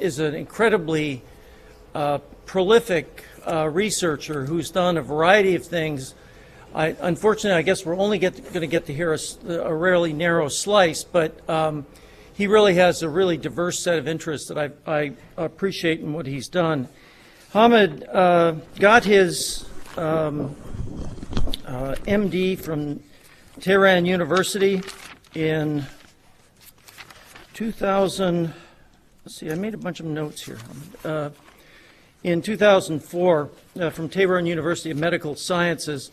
is an incredibly prolific researcher who's done a variety of things. Unfortunately, I guess we're only going to get to hear a rarely narrow slice, but he really has a really diverse set of interests that I appreciate in what he's done. Hamid got his MD from Tehran University in 2000. Let's see, I made a bunch of notes here. In 2004, from Tehran University of Medical Sciences.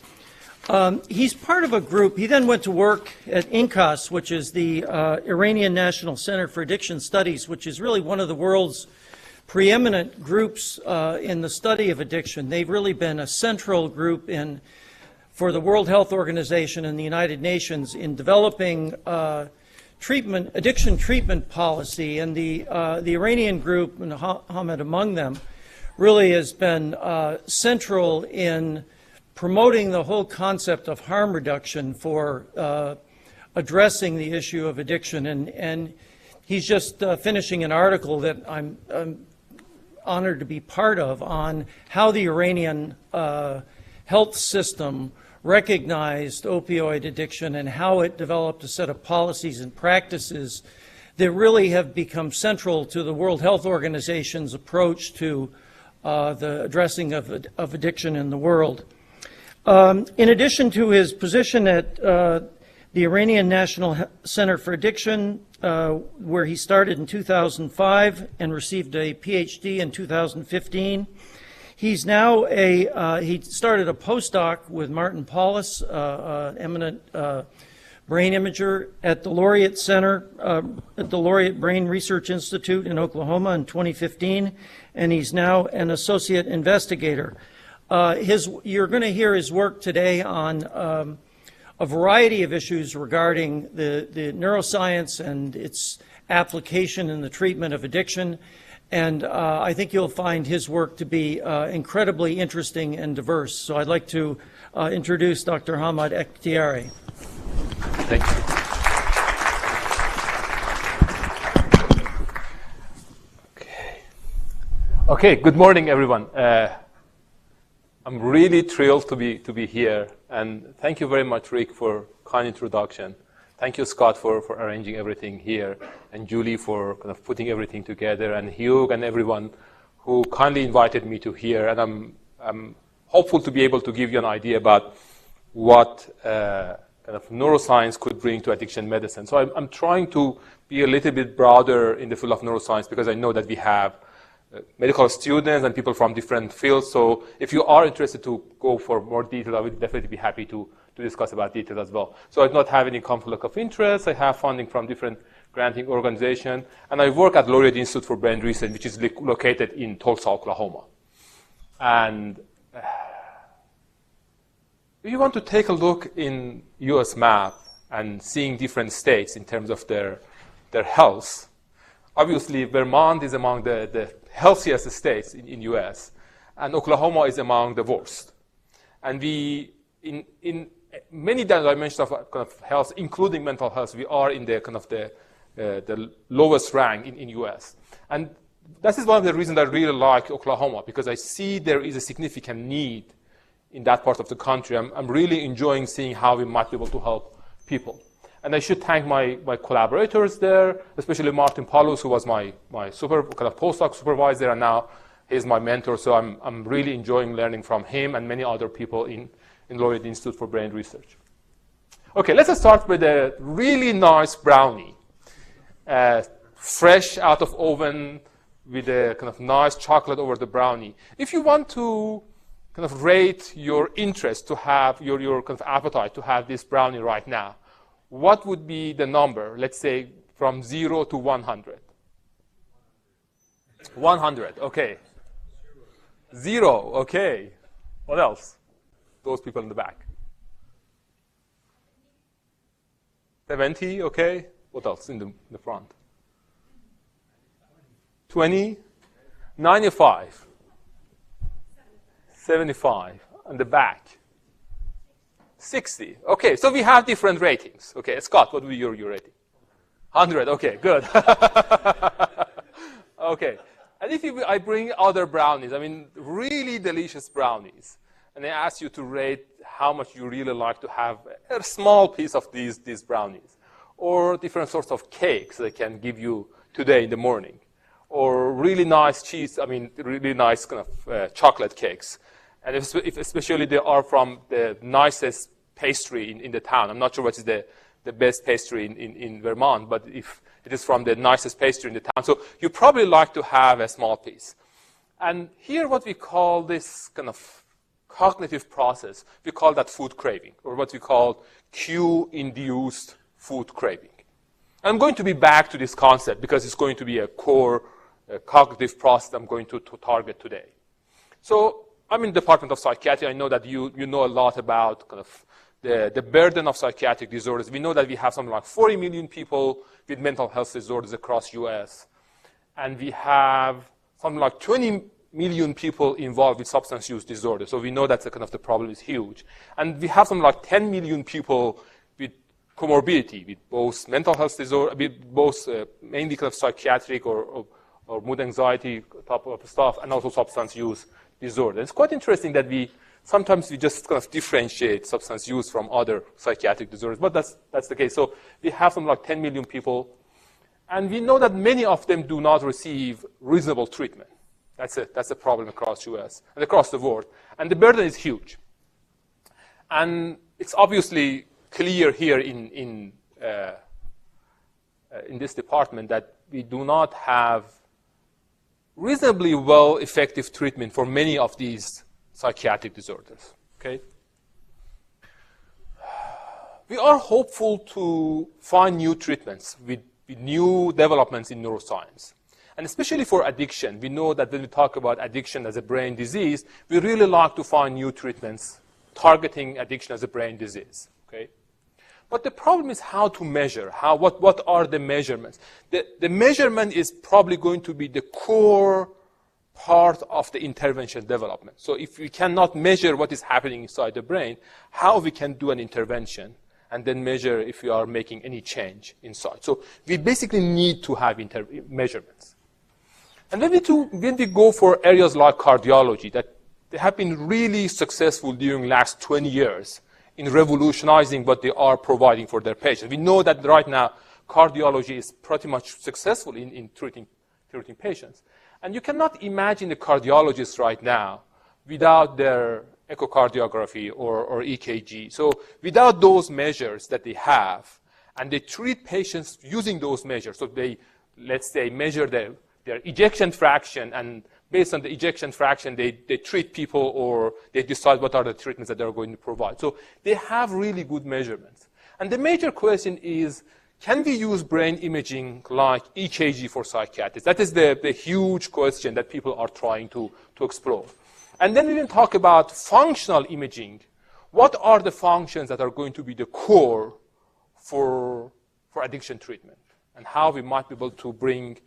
He's part of a group. He then went to work at INCAS, which is the Iranian National Center for Addiction Studies, which is really one of the world's preeminent groups in the study of addiction. They've really been a central group for the World Health Organization and the United Nations in developing addiction treatment policy. And the Iranian group, and Hamid among them, really has been central in promoting the whole concept of harm reduction for addressing the issue of addiction. And he's just finishing an article that I'm honored to be part of on how the Iranian health system recognized opioid addiction and how it developed a set of policies and practices that really have become central to the World Health Organization's approach to the addressing of addiction in the world. In addition to his position at the Iranian National Center for Addiction, where he started in 2005 and received a PhD in 2015, he's now he started a postdoc with Martin Paulus, eminent brain imager at the Laureate Center, at the Laureate Brain Research Institute in Oklahoma in 2015, and he's now an associate investigator. You're going to hear his work today on a variety of issues regarding the neuroscience and its application in the treatment of addiction. And I think you'll find his work to be incredibly interesting and diverse. So I'd like to introduce Dr. Hamid Ekhtiari. Thank you. Okay, good morning, everyone. I'm really thrilled to be here, and thank you very much, Rick, for kind introduction. Thank you, Scott, for arranging everything here, and Julie for kind of putting everything together, and Hugh and everyone who kindly invited me to here. And I'm hopeful to be able to give you an idea about what kind of neuroscience could bring to addiction medicine. So I'm trying to be a little bit broader in the field of neuroscience because I know that we have medical students and people from different fields. So if you are interested to go for more detail, I would definitely be happy to discuss about details as well. So I do not have any conflict of interest. I have funding from different granting organizations. And I work at Laureate Institute for Brain Research, which is located in Tulsa, Oklahoma. And if you want to take a look in US map and seeing different states in terms of their health, obviously Vermont is among the healthiest states in US, and Oklahoma is among the worst. And we, in many dimensions of kind of health, including mental health, we are in the kind of the lowest rank in US. And that is one of the reasons I really like Oklahoma, because I see there is a significant need in that part of the country. I'm really enjoying seeing how we might be able to help people. And I should thank my collaborators there, especially Martin Paulus, who was my kind of postdoc supervisor, and now he's my mentor. So I'm really enjoying learning from him and many other people in Laureate Institute for Brain Research. Okay, let's start with a really nice brownie, fresh out of oven with a kind of nice chocolate over the brownie. If you want to kind of rate your interest to have your kind of appetite to have this brownie right now, what would be the number, let's say, from 0 to 100? 100, okay. 0, okay. What else? Those people in the back. 70, okay. What else in the front? 20, 95, 75, and the back. 60. Okay, so we have different ratings. Okay, Scott, what would be your rating? 100. Okay, good. Okay, And if I bring other brownies, I mean, really delicious brownies, and I ask you to rate how much you really like to have a small piece of these brownies, or different sorts of cakes they can give you today in the morning, or really nice cheese, I mean, really nice kind of chocolate cakes. And if especially they are from the nicest pastry in the town. I'm not sure what is the best pastry in Vermont, but if it is from the nicest pastry in the town. So you probably like to have a small piece. And here what we call this kind of cognitive process, we call that food craving, or what we call cue-induced food craving. I'm going to be back to this concept because it's going to be a core cognitive process I'm going to target today. So I'm in the Department of Psychiatry. I know that you know a lot about kind of the burden of psychiatric disorders. We know that we have something like 40 million people with mental health disorders across US. And we have something like 20 million people involved with substance use disorders. So we know that the problem is huge. And we have something like 10 million people with comorbidity, with both mental health disorder, with both mainly kind of psychiatric or mood anxiety type of stuff, and also substance use disorder. It's quite interesting that sometimes we just kind of differentiate substance use from other psychiatric disorders, but that's the case. So we have something like 10 million people, and we know that many of them do not receive reasonable treatment. That's a problem across US and across the world, and the burden is huge. And it's obviously clear here in this department that we do not have reasonably well effective treatment for many of these psychiatric disorders. Okay? We are hopeful to find new treatments with new developments in neuroscience. And especially for addiction, we know that when we talk about addiction as a brain disease, we really like to find new treatments targeting addiction as a brain disease. Okay? But the problem is how to measure. What are the measurements? The measurement is probably going to be the core part of the intervention development. So if we cannot measure what is happening inside the brain, how we can do an intervention and then measure if we are making any change inside. So we basically need to have measurements. And when we go for areas like cardiology, that they have been really successful during last 20 years in revolutionizing what they are providing for their patients. We know that right now, cardiology is pretty much successful in treating patients. And you cannot imagine a cardiologist right now without their echocardiography or EKG. So without those measures that they have, and they treat patients using those measures. So they, let's say, measure their ejection fraction, and based on the ejection fraction, they treat people, or they decide what are the treatments that they're going to provide. So they have really good measurements. And the major question is, can we use brain imaging like EKG for psychiatrists? That is the huge question that people are trying to explore. And then we will talk about functional imaging. What are the functions that are going to be the core for addiction treatment? And how we might be able to bring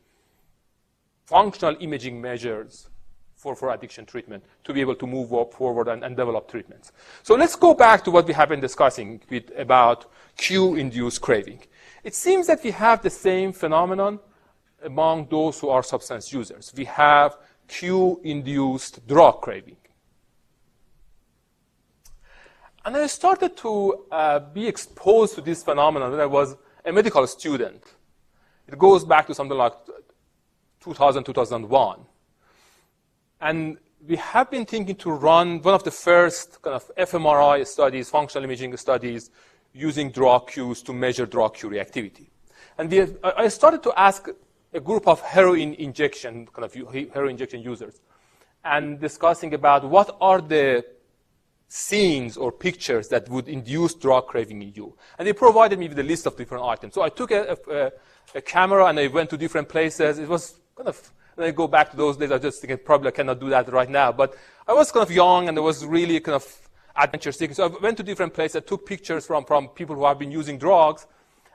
functional imaging measures for addiction treatment to be able to move forward and develop treatments. So let's go back to what we have been discussing about cue-induced craving. It seems that we have the same phenomenon among those who are substance users. We have cue-induced drug craving. And I started to be exposed to this phenomenon when I was a medical student. It goes back to something like 2000, 2001. And we have been thinking to run one of the first kind of fMRI studies, functional imaging studies, using drug cues to measure drug cue reactivity. And I started to ask a group of heroin injection users, and discussing about what are the scenes or pictures that would induce drug craving in you. And they provided me with a list of different items. So I took a camera and I went to different places. It was kind of, when I go back to those days, I just think probably I cannot do that right now. But I was kind of young, and I was really kind of adventure seeking. So I went to different places. I took pictures from people who have been using drugs.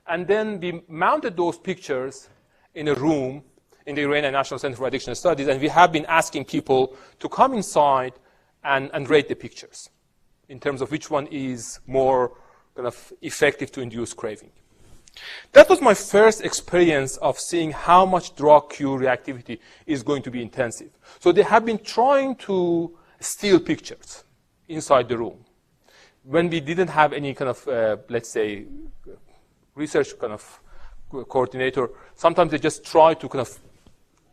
And then we mounted those pictures in a room in the Iranian National Center for Addiction Studies. And we have been asking people to come inside and rate the pictures in terms of which one is more kind of effective to induce craving. That was my first experience of seeing how much drug cue reactivity is going to be intensive. So they have been trying to steal pictures inside the room. When we didn't have any kind of, let's say, research kind of coordinator, sometimes they just try to kind of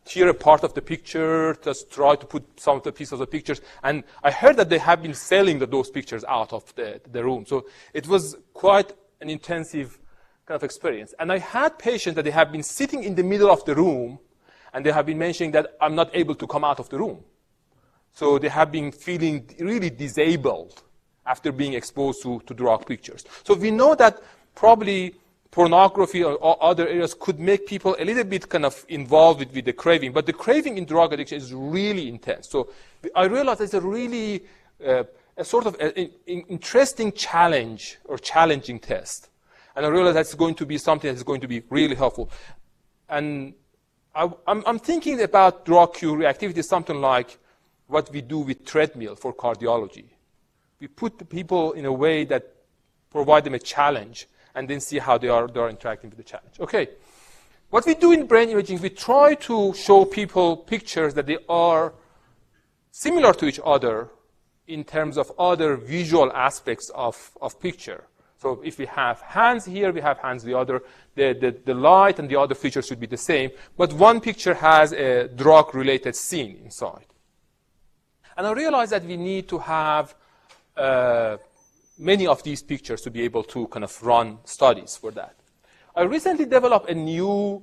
tear a part of the picture, just try to put some of the pieces of the pictures. And I heard that they have been selling those pictures out of the room. So it was quite an intensive kind of experience. And I had patients that they have been sitting in the middle of the room, and they have been mentioning that I'm not able to come out of the room. So they have been feeling really disabled after being exposed to drug pictures. So we know that probably pornography or other areas could make people a little bit kind of involved with the craving. But the craving in drug addiction is really intense. So I realized it's a really a sort of an interesting challenge or challenging test. And I realized that's going to be something that's going to be really helpful. And I'm thinking about drug cue reactivity, something like what we do with treadmill for cardiology. We put the people in a way that provide them a challenge and then see how they are interacting with the challenge. Okay, what we do in brain imaging, we try to show people pictures that they are similar to each other in terms of other visual aspects of picture. So if we have hands here, we have hands the other. The light and the other features should be the same, but one picture has a drug-related scene inside. And I realized that we need to have many of these pictures to be able to kind of run studies for that. I recently developed a new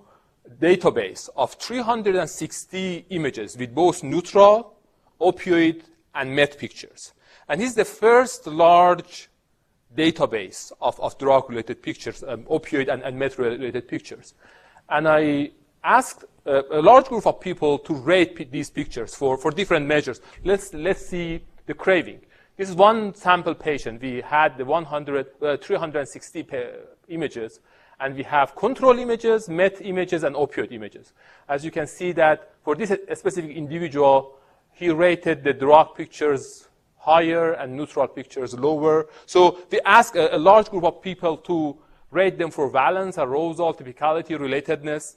database of 360 images with both neutral, opioid, and met pictures. And this is the first large database of drug-related pictures, opioid and met-related pictures. And I asked a large group of people to rate these pictures for different measures. Let's see the craving. This is one sample patient. We had the 360 images, and we have control images, met images, and opioid images. As you can see that for this specific individual, he rated the drug pictures higher and neutral pictures lower. So we asked a large group of people to rate them for valence, arousal, typicality, relatedness.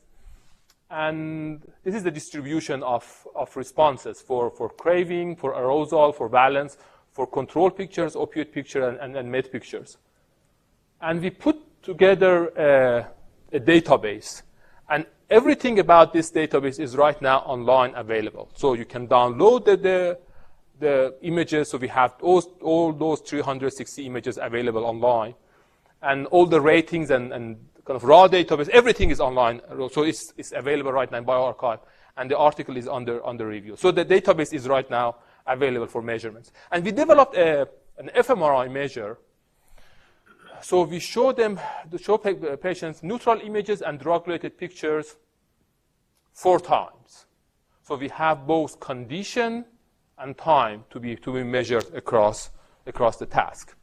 And this is the distribution of responses for craving, for arousal, for valence, for control pictures, opioid picture, and med pictures. And we put together a database. And everything about this database is right now online available. So you can download the images. So we have all those 360 images available online. And all the ratings and kind of raw database, everything is online. So it's available right now in bioRxiv. And the article is under review. So the database is right now available for measurements. And we developed an fMRI measure. So we show patients neutral images and drug-related pictures 4 times. So we have both condition and time to be measured across the task.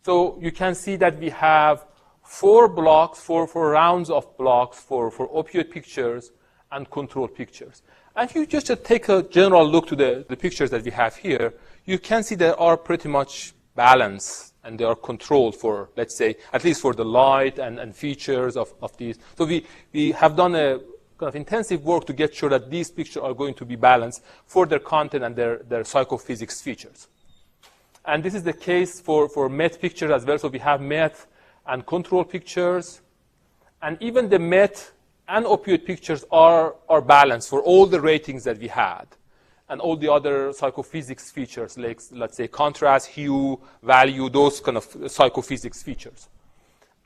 So you can see that we have 4 blocks, four rounds of blocks for opioid pictures and control pictures. And if you just take a general look to the pictures that we have here, you can see they are pretty much balanced and they are controlled for, let's say, at least for the light and features of these. So we have done a kind of intensive work to get sure that these pictures are going to be balanced for their content and their psychophysics features. And this is the case for met pictures as well. So we have met and control pictures. And even the met and opioid pictures are balanced for all the ratings that we had. And all the other psychophysics features, like, let's say, contrast, hue, value, those kind of psychophysics features.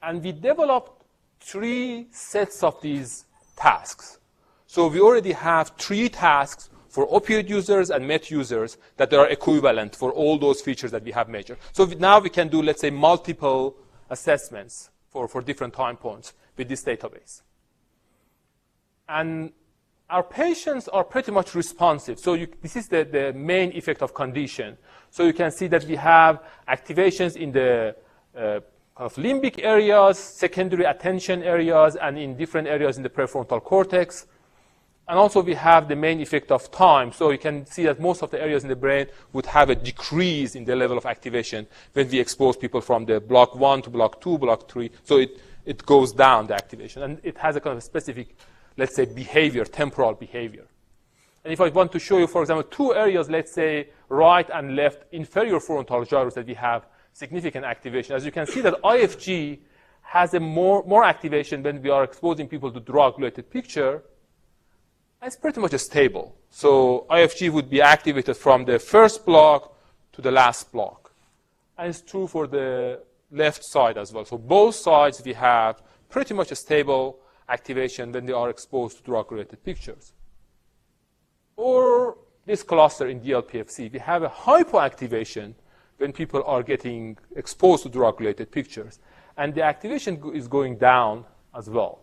And we developed 3 sets of these tasks. So we already have 3 tasks for opioid users and met users that are equivalent for all those features that we have measured. So now we can do, let's say, multiple assessments for different time points with this database. And our patients are pretty much responsive. So this is the main effect of condition. So you can see that we have activations in the kind of limbic areas, secondary attention areas, and in different areas in the prefrontal cortex. And also we have the main effect of time. So you can see that most of the areas in the brain would have a decrease in the level of activation when we expose people from the block 1 to block 2, block 3. So it goes down, the activation. And it has a kind of specific, let's say, behavior, temporal behavior. And if I want to show you, for example, two areas, let's say right and left inferior frontal gyrus that we have significant activation. As you can see that IFG has a more activation when we are exposing people to drug-related picture. It's pretty much stable. So IFG would be activated from the first block to the last block. And it's true for the left side as well. So both sides we have pretty much a stable activation when they are exposed to drug-related pictures. Or this cluster in DLPFC, we have a hypoactivation when people are getting exposed to drug-related pictures. And the activation is going down as well.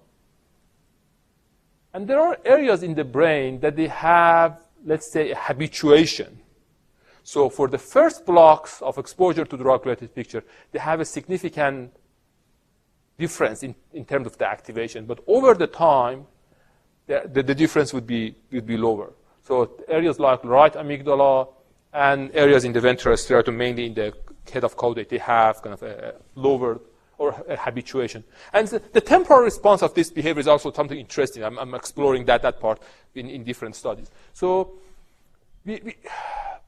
And there are areas in the brain that they have, let's say, a habituation. So for the first blocks of exposure to drug-related picture, they have a significant difference in terms of the activation. But over the time, the difference would be lower. So areas like right amygdala and areas in the ventral striatum, mainly in the head of caudate, they have kind of a lower or a habituation. And the temporal response of this behavior is also something interesting. I'm exploring that part in different studies. So we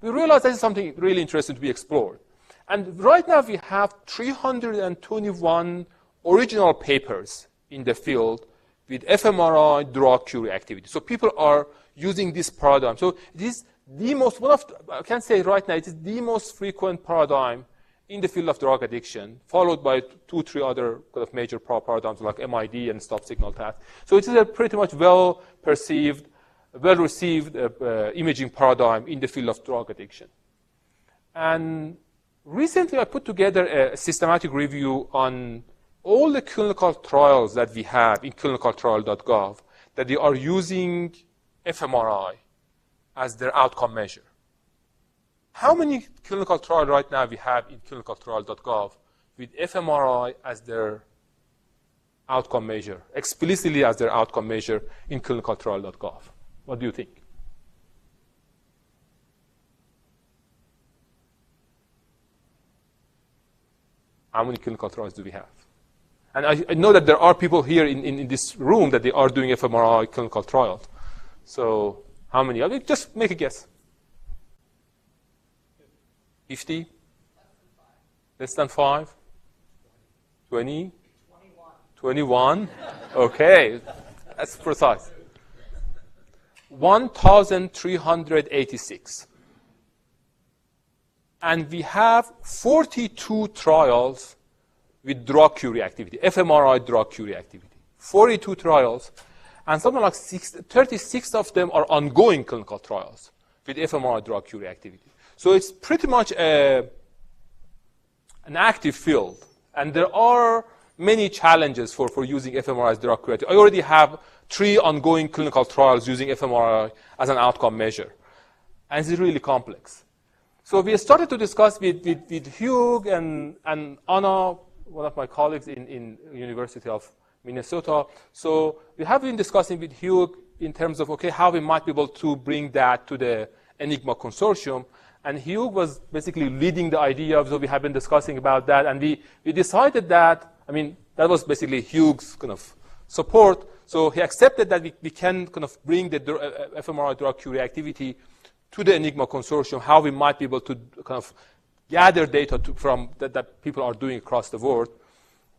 realize this is something really interesting to be explored. And right now we have 321 original papers in the field with fMRI drug cue reactivity. So people are using this paradigm. So it is the most, I can say right now, it is the most frequent paradigm in the field of drug addiction, followed by 2-3 other kind of major paradigms like MID and stop signal task. So it is a pretty much well-perceived, well-received imaging paradigm in the field of drug addiction. And recently I put together a systematic review on all the clinical trials that we have in clinicaltrial.gov that they are using fMRI as their outcome measure. How many clinical trials right now we have in clinicaltrial.gov with fMRI as their outcome measure, explicitly as their outcome measure in clinicaltrial.gov? What do you think? How many clinical trials do we have? And I know that there are people here in this room that they are doing fMRI clinical trials. So how many? I mean, just make a guess. 50? Less than 5? 20? 21? Okay, that's precise. 1,386. And we have 42 trials with drug cue reactivity, fMRI drug cue reactivity. 42 trials, and something like 36 of them are ongoing clinical trials with fMRI drug cue reactivity. So it's pretty much an active field. And there are many challenges for using fMRI as drug cue reactivity. I already have 3 ongoing clinical trials using fMRI as an outcome measure. And it's really complex. So we started to discuss with Hugh and Anna, one of my colleagues in University of Minnesota. So we have been discussing with Hugh in terms of, okay, how we might be able to bring that to the ENIGMA consortium. And Hugh was basically leading the idea, so we have been discussing about that. And we decided that, I mean, that was basically Hugh's kind of support. So he accepted that we can kind of bring the fMRI drug cue reactivity to the ENIGMA consortium, how we might be able to kind of gather data from that people are doing across the world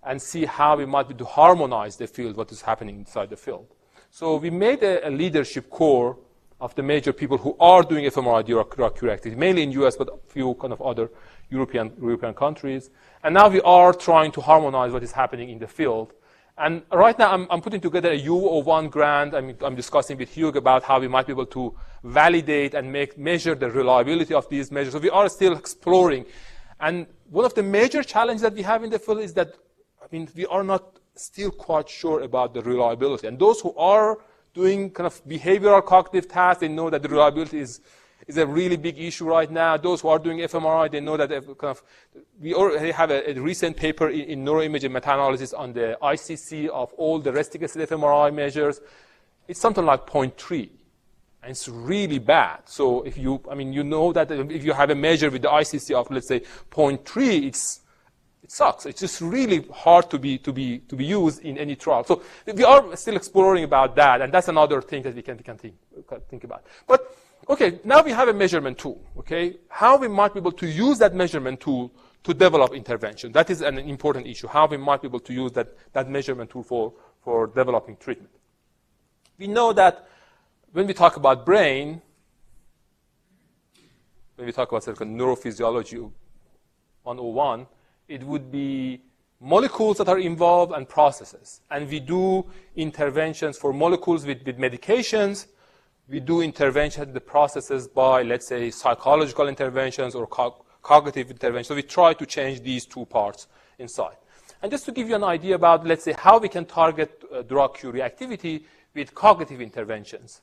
and see how we might be to harmonize the field, what is happening inside the field. So we made a leadership core of the major people who are doing fMRI drug cue reactivity, mainly in US, but a few kind of other European countries. And now we are trying to harmonize what is happening in the field. And right now I'm putting together a U01 grant. I'm discussing with Hugh about how we might be able to validate and measure the reliability of these measures. So we are still exploring. And one of the major challenges that we have in the field is that, I mean, we are not still quite sure about the reliability. And those who are doing kind of behavioral cognitive tasks, they know that the reliability is a really big issue right now. Those who are doing fMRI, they know that we already have a recent paper in neuroimaging meta-analysis on the ICC of all the resting acid fMRI measures. it's something like 0.3. And it's really bad. So if you, you know that if you have a measure with the ICC of, let's say, 0.3, it sucks. It's just really hard to be used in any trial. So we are still exploring about that, and that's another thing that we can think about. But okay, now we have a measurement tool. Okay, how we might be able to use that measurement tool to develop intervention. That is an important issue. How we might be able to use that measurement tool for developing treatment. We know that when we talk about brain, when we talk about neurophysiology 101, it would be molecules that are involved and processes. And we do interventions for molecules with medications. We do interventions with the processes by, let's say, psychological interventions or cognitive interventions. So we try to change these two parts inside. And just to give you an idea about, let's say, how we can target drug cue reactivity with cognitive interventions.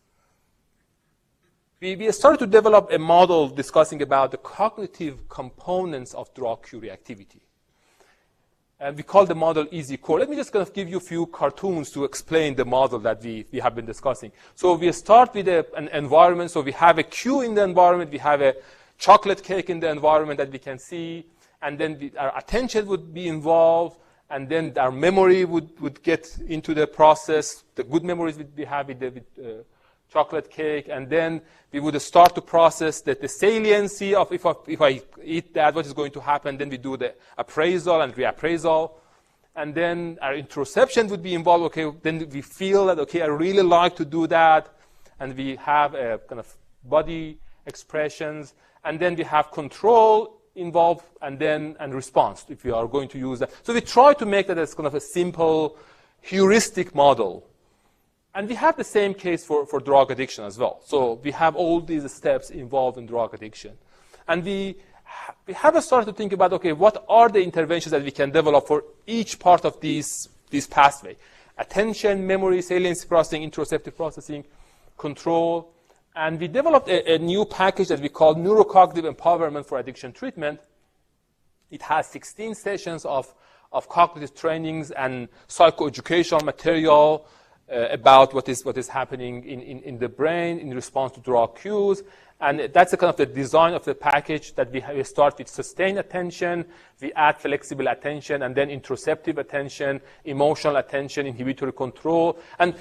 We started to develop a model discussing about the cognitive components of drug cue reactivity. And we call the model Easy Core. Let me just kind of give you a few cartoons to explain the model that we have been discussing. So we start with an environment. So we have a cue in the environment. We have a chocolate cake in the environment that we can see. And then our attention would be involved. And then our memory would get into the process. The good memories we have with the chocolate cake, and then we would start to process the saliency of if I eat that, what is going to happen. Then we do the appraisal and reappraisal, and then our interoception would be involved. Okay, then we feel that, okay, I really like to do that, and we have a kind of body expressions, and then we have control involved, and response if we are going to use that. So we try to make that as kind of a simple heuristic model. And we have the same case for drug addiction as well. So we have all these steps involved in drug addiction. And we have started to think about, okay, what are the interventions that we can develop for each part of this pathway? Attention, memory, saliency processing, interoceptive processing, control. And we developed a new package that we call Neurocognitive Empowerment for Addiction Treatment. It has 16 sessions of cognitive trainings and psychoeducational material about what is happening in the brain in response to drug cues. And that's the kind of the design of the package that we start with sustained attention, we add flexible attention, and then interoceptive attention, emotional attention, inhibitory control. And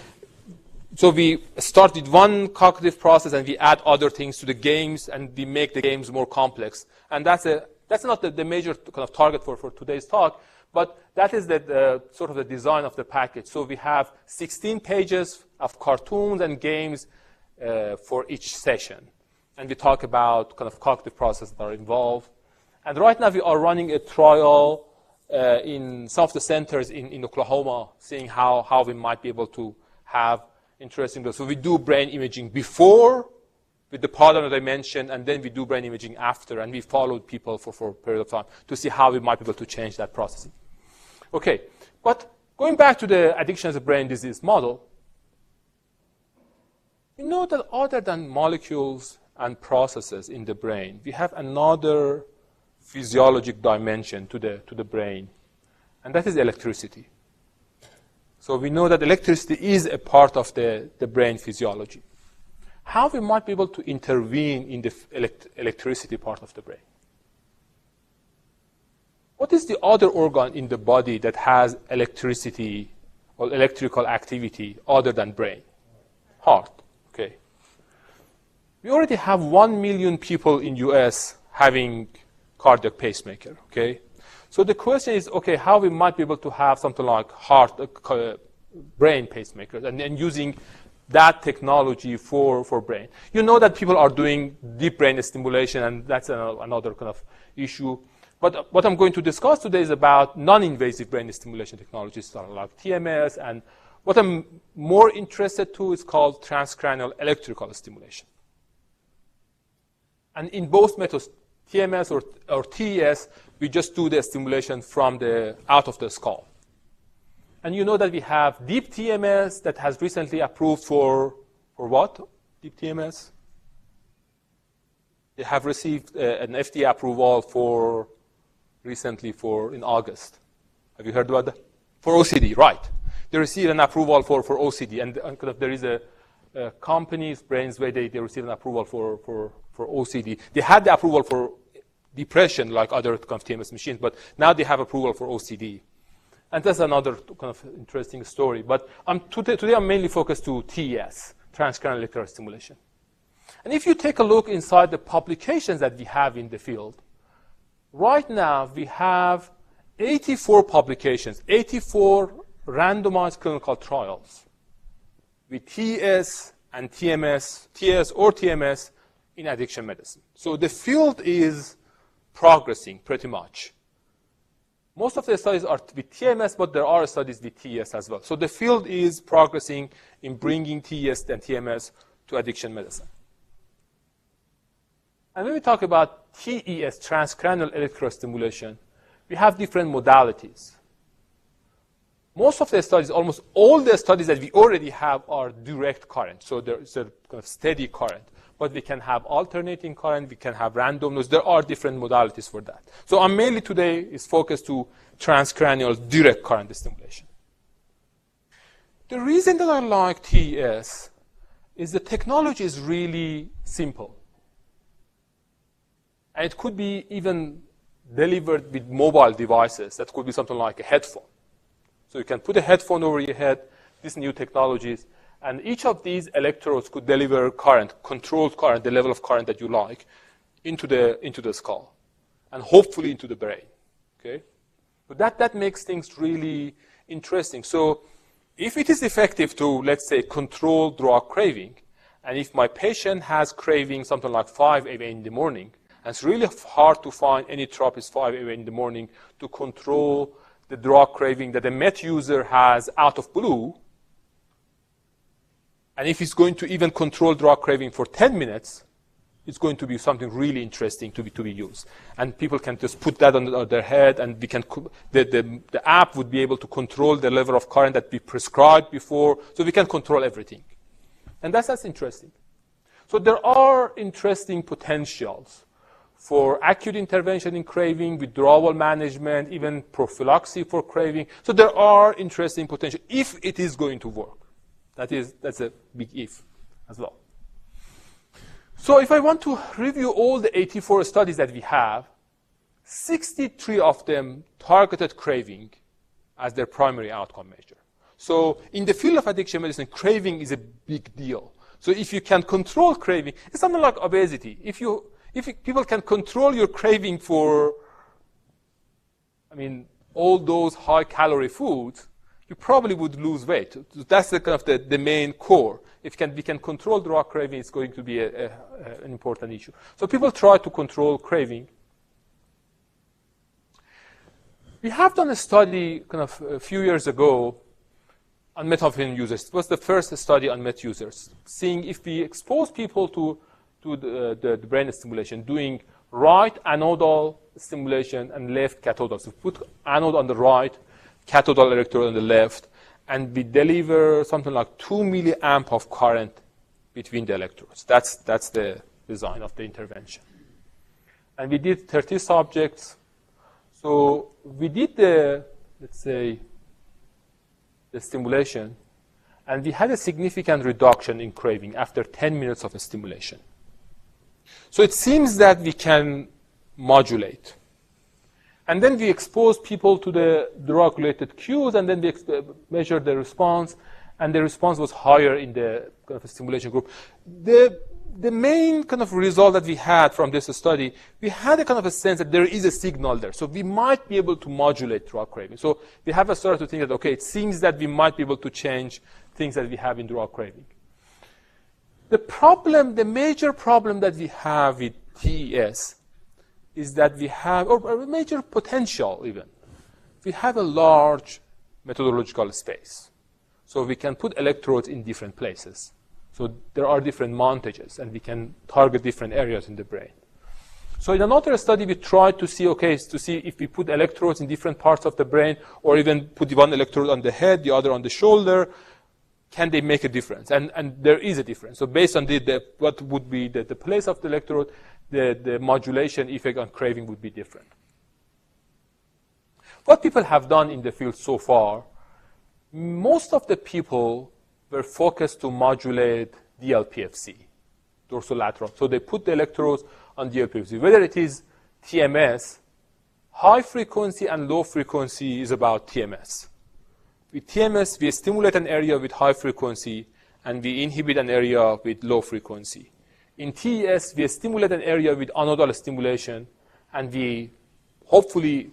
so we start with one cognitive process and we add other things to the games, and we make the games more complex. And that's not the major kind of target for today's talk, but that is the sort of the design of the package. So we have 16 pages of cartoons and games for each session. And we talk about kind of cognitive processes that are involved. And right now we are running a trial in some of the centers in Oklahoma, seeing how we might be able to have interesting. So we do brain imaging before with the pattern that I mentioned, and then we do brain imaging after, and we followed people for a period of time to see how we might be able to change that processing. Okay, but going back to the addiction as a brain disease model, we know that other than molecules and processes in the brain, we have another physiologic dimension to the brain, and that is electricity. So we know that electricity is a part of the brain physiology. How we might be able to intervene in the electricity part of the brain? What is the other organ in the body that has electricity or electrical activity other than brain? Heart. Okay. We already have 1 million people in US having cardiac pacemaker. Okay. So the question is, okay, how we might be able to have something like heart, brain pacemakers, and using that technology for brain. You know that people are doing deep brain stimulation, and that's another kind of issue. But what I'm going to discuss today is about non-invasive brain stimulation technologies like TMS, and what I'm more interested to is called transcranial electrical stimulation. And in both methods, TMS or TES, we just do the stimulation from out of the skull. And you know that we have deep TMS that has recently approved for what? Deep TMS? They have received an FDA approval recently in August. Have you heard about that? For OCD, right. they received an approval for OCD. And kind of there is a company's brains where they received an approval for OCD. They had the approval for depression like other kind of TMS machines, but now they have approval for OCD. And that's another kind of interesting story. But today I'm mainly focused to TES, transcranial electrical stimulation. And if you take a look inside the publications that we have in the field, right now we have 84 publications, 84 randomized clinical trials with TES and TMS, TES or TMS in addiction medicine. So the field is progressing pretty much. Most of the studies are with TMS, but there are studies with TES as well. So the field is progressing in bringing TES and TMS to addiction medicine. And when we talk about TES, transcranial electrical stimulation, we have different modalities. Most of the studies, almost all the studies that we already have are direct current. So there's a kind of steady current. But we can have alternating current, we can have randomness. There are different modalities for that. So I'm mainly today is focused to transcranial direct current stimulation. The reason that I like TES is the technology is really simple. And it could be even delivered with mobile devices. That could be something like a headphone. So you can put a headphone over your head, these new technologies, and each of these electrodes could deliver current, controlled current, the level of current that you like, into the skull, and hopefully into the brain. Okay? But that makes things really interesting. So if it is effective to, let's say, control drug craving, and if my patient has craving something like 5 a.m. in the morning, and it's really hard to find any therapist 5 a.m. in the morning to control the drug craving that a met user has out of blue. And if it's going to even control drug craving for 10 minutes, it's going to be something really interesting to be used. And people can just put that on their head, and we can the app would be able to control the level of current that we prescribed before, so we can control everything. And that's interesting. So there are interesting potentials for acute intervention in craving, withdrawal management, even prophylaxis for craving. So there are interesting potential if it is going to work. That's a big if as well. So if I want to review all the 84 studies that we have, 63 of them targeted craving as their primary outcome measure. So in the field of addiction medicine, craving is a big deal. So if you can control craving, it's something like obesity. If people can control your craving for, all those high-calorie foods, you probably would lose weight. That's the kind of the main core. If we can control drug craving, it's going to be an important issue. So people try to control craving. We have done a study kind of a few years ago on methamphetamine users. It was the first study on meth users, seeing if we expose people to the brain stimulation, doing right anodal stimulation and left cathodal. So put anode on the right, cathodal electrode on the left, and we deliver something like 2 milliamp of current between the electrodes. That's the design of the intervention. And we did 30 subjects. So we did the stimulation, and we had a significant reduction in craving after 10 minutes of a stimulation. So it seems that we can modulate. And then we expose people to the drug-related cues, and then we measure the response, and the response was higher in the kind of stimulation group. The main kind of result that we had from this study, we had a kind of a sense that there is a signal there. So we might be able to modulate drug craving. So we have started to think that, okay, it seems that we might be able to change things that we have in drug craving. The major problem that we have with TES is that we have, or a major potential even, we have a large methodological space. So we can put electrodes in different places. So there are different montages, and we can target different areas in the brain. So in another study, we tried to see, if we put electrodes in different parts of the brain, or even put one electrode on the head, the other on the shoulder, can they make a difference? And there is a difference. So based on what would be the place of the electrode, the modulation effect on craving would be different. What people have done in the field so far, most of the people were focused to modulate DLPFC, dorsolateral. So they put the electrodes on DLPFC. Whether it is TMS, high frequency and low frequency is about TMS. With TMS, we stimulate an area with high frequency, and we inhibit an area with low frequency. In TES, we stimulate an area with anodal stimulation, and we hopefully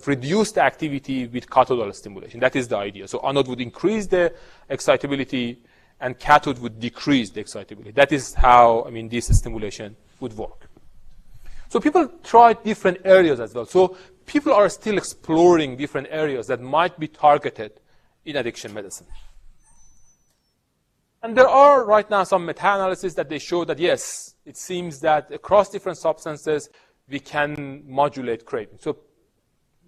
reduce the activity with cathodal stimulation. That is the idea. So anode would increase the excitability, and cathode would decrease the excitability. That is how, this stimulation would work. So people tried different areas as well. So people are still exploring different areas that might be targeted in addiction medicine. And there are right now some meta-analyses that they show that, yes, it seems that across different substances, we can modulate craving. So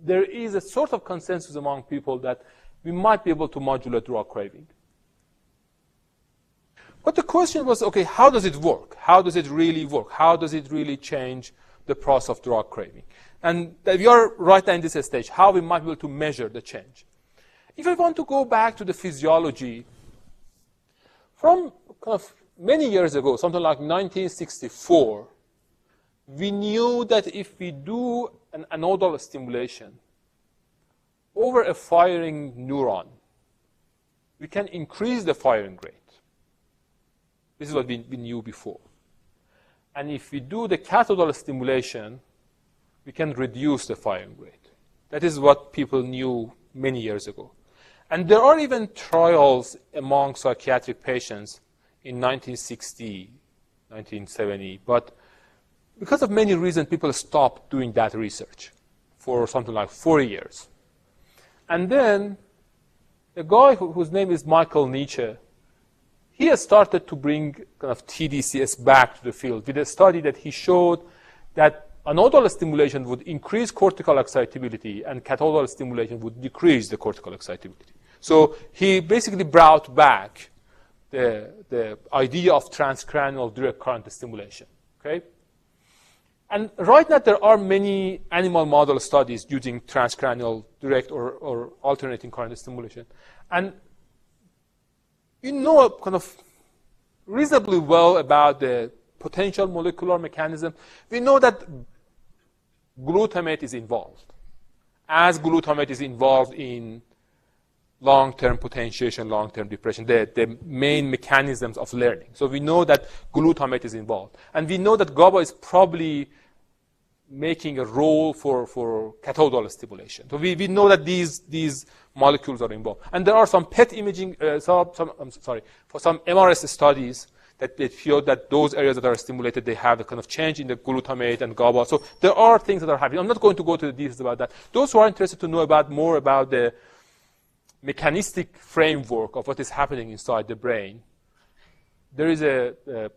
there is a sort of consensus among people that we might be able to modulate drug craving. But the question was, okay, how does it work? How does it really work? How does it really change the process of drug craving? And we are right now in this stage, how we might be able to measure the change. If I want to go back to the physiology, from many years ago, something like 1964, we knew that if we do an anodal stimulation over a firing neuron, we can increase the firing rate. This is what we knew before. And if we do the cathodal stimulation, we can reduce the firing rate. That is what people knew many years ago. And there are even trials among psychiatric patients in 1960, 1970. But because of many reasons, people stopped doing that research for something like 4 years. And then a guy whose name is Michael Nietzsche, he has started to bring tDCS back to the field with a study that he showed that anodal stimulation would increase cortical excitability and cathodal stimulation would decrease the cortical excitability. So he basically brought back the idea of transcranial direct current stimulation. Okay? And right now there are many animal model studies using transcranial direct or alternating current stimulation. And you know reasonably well about the potential molecular mechanism. We know that glutamate is involved. As glutamate is involved in long-term potentiation, long-term depression, the main mechanisms of learning. So we know that glutamate is involved. And we know that GABA is probably making a role for cathodal stimulation. So we know that these molecules are involved. And there are some PET imaging, for some MRS studies that they show that those areas that are stimulated, they have a kind of change in the glutamate and GABA. So there are things that are happening. I'm not going to go to the details about that. Those who are interested to know more about the mechanistic framework of what is happening inside the brain, there is a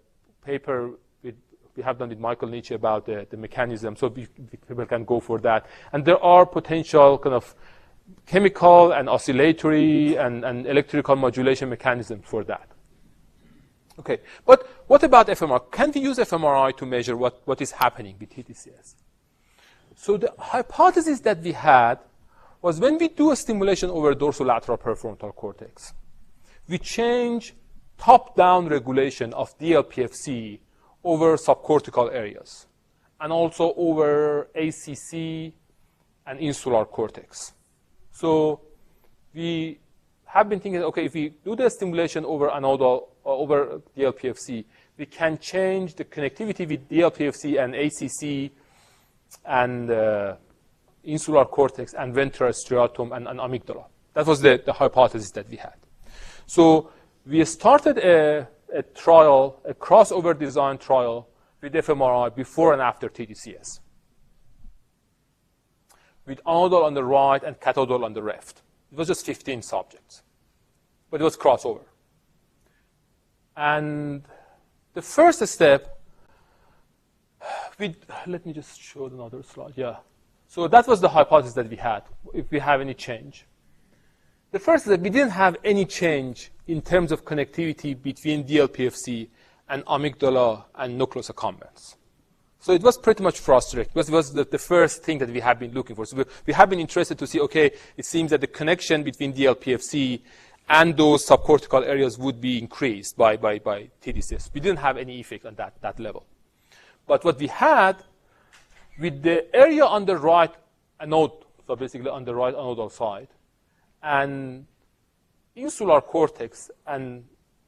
paper we have done with Michael Nietzsche about the mechanism, so people can go for that. And there are potential chemical and oscillatory and electrical modulation mechanisms for that. Okay, but what about fMRI? Can we use fMRI to measure what is happening with tDCS? So the hypothesis that we had was when we do a stimulation over dorsolateral prefrontal cortex, we change top-down regulation of DLPFC over subcortical areas, and also over ACC and insular cortex. So we have been thinking, okay, if we do the stimulation over anodal or over DLPFC, we can change the connectivity with DLPFC and ACC and insular cortex and ventral striatum and amygdala. That was the hypothesis that we had. So we started a trial, a crossover design trial with fMRI before and after tDCS, with anodal on the right and cathodal on the left. It was just 15 subjects, but it was crossover. And the first step, let me just show another slide. Yeah. So that was the hypothesis that we had, if we have any change. The first is that we didn't have any change in terms of connectivity between DLPFC and amygdala and nucleus accumbens. So it was pretty much frustrating, because it was the first thing that we have been looking for. So we have been interested to see, okay, it seems that the connection between DLPFC and those subcortical areas would be increased by tDCS. We didn't have any effect on that level. But what we had, with the area on the right anode, so basically on the right anodal side, and insular cortex and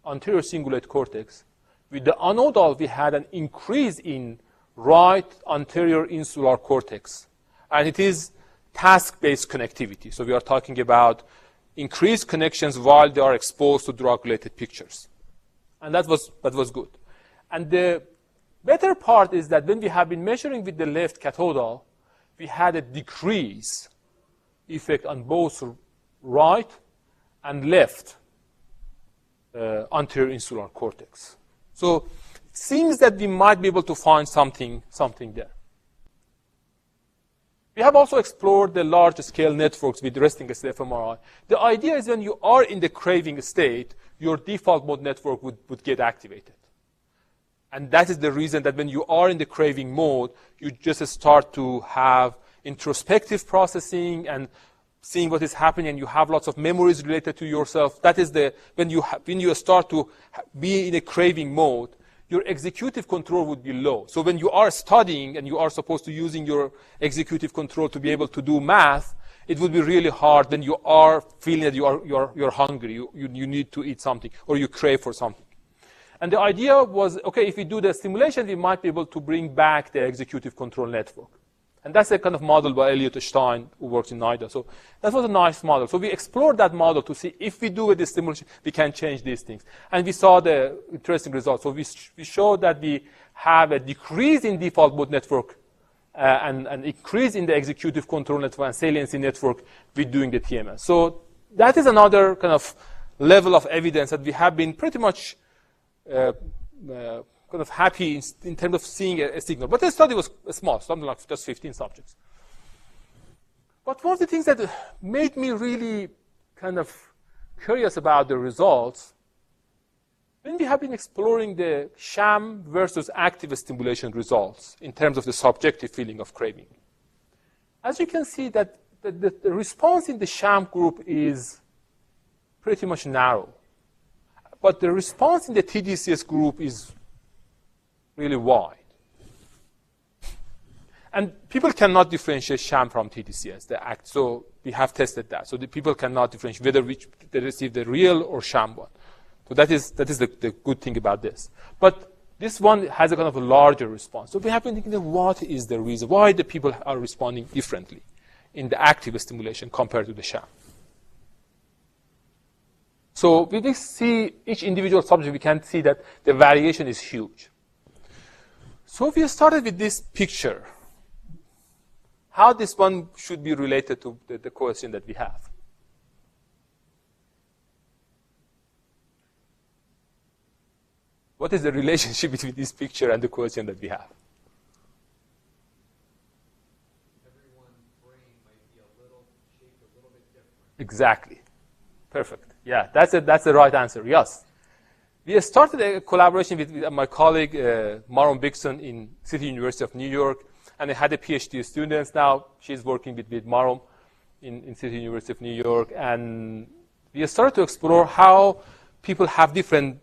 anterior cingulate cortex, with the anodal we had an increase in right anterior insular cortex. And it is task-based connectivity. So we are talking about increased connections while they are exposed to drug-related pictures. And that was good. And the better part is that when we have been measuring with the left cathodal, we had a decrease effect on both right and left anterior insular cortex. So it seems that we might be able to find something there. We have also explored the large-scale networks with resting state fMRI. The idea is when you are in the craving state, your default mode network would get activated. And that is the reason that when you are in the craving mode, you just start to have introspective processing and seeing what is happening, and you have lots of memories related to yourself. That is when you start to be in a craving mode, your executive control would be low. So when you are studying and you are supposed to using your executive control to be able to do math, it would be really hard when you are feeling that you're hungry, you need to eat something, or you crave for something. And the idea was, okay, if we do the stimulation, we might be able to bring back the executive control network. And that's a kind of model by Elliot Stein, who works in NIDA. So that was a nice model. So we explored that model to see if we do a stimulation, we can change these things. And we saw the interesting results. So we showed that we have a decrease in default mode network and an increase in the executive control network and saliency network with doing the TMS. So that is another kind of level of evidence that we have been pretty much kind of happy in terms of seeing a signal. But the study was small, something like just 15 subjects. But one of the things that made me really kind of curious about the results, when we have been exploring the sham versus active stimulation results in terms of the subjective feeling of craving. As you can see, that the response in the sham group is pretty much narrow. But the response in the tDCS group is really wide. And people cannot differentiate sham from tDCS, the act. So we have tested that. So the people cannot differentiate whether they receive the real or sham one. So that is the good thing about this. But this one has a kind of a larger response. So we have been thinking, what is the reason? Why the people are responding differently in the active stimulation compared to the sham? So we see each individual subject, we can see that the variation is huge. So we started with this picture, how this one should be related to the question that we have. What is the relationship between this picture and the question that we have? Everyone's brain might be shaped a little bit different. Exactly. Perfect. Yeah, that's the right answer. Yes. We started a collaboration with my colleague, Maron Bixson in City University of New York, and I had a PhD student. Now she's working with Maron in City University of New York, and we started to explore how people have different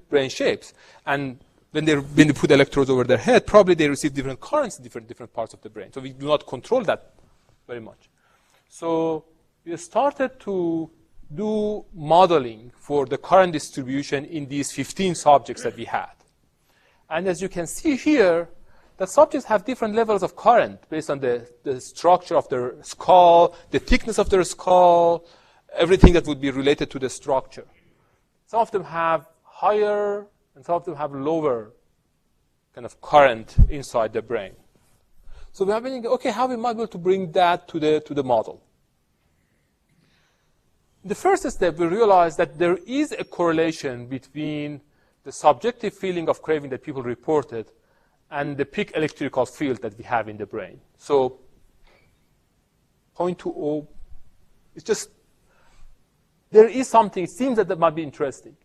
brain shapes, and when they put electrodes over their head, probably they receive different currents in different parts of the brain. So we do not control that very much. So we started to do modeling for the current distribution in these 15 subjects that we had. And as you can see here, the subjects have different levels of current based on the structure of their skull, the thickness of their skull, everything that would be related to the structure. Some of them have higher and some of them have lower kind of current inside the brain. So we have been thinking, okay, how we might be able to bring that to the model. The first step, we realized that there is a correlation between the subjective feeling of craving that people reported and the peak electrical field that we have in the brain. So 0.20, it's just, there is something, it seems that might be interesting.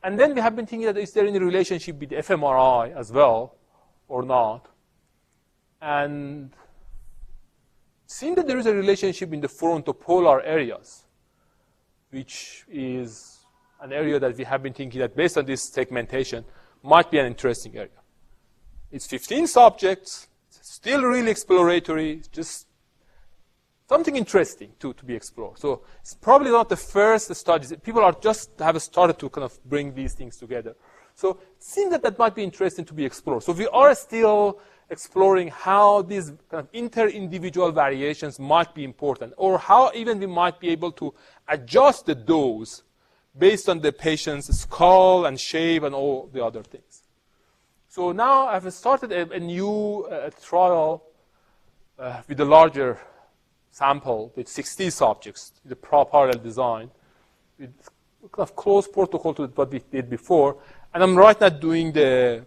And then we have been thinking that is there any relationship with fMRI as well or not. And it seems that there is a relationship in the Fronto polar areas, which is an area that we have been thinking that based on this segmentation might be an interesting area. It's 15 subjects, it's still really exploratory, just something interesting to be explored. So it's probably not the first studies. People are just have started to kind of bring these things together. So it seems that that might be interesting to be explored. So we are still exploring how these kind of inter-individual variations might be important, or how even we might be able to adjust the dose based on the patient's skull and shape and all the other things. So now I've started a new trial with a larger sample with 60 subjects, the parallel design, with kind of close protocol to what we did before. And I'm right now doing the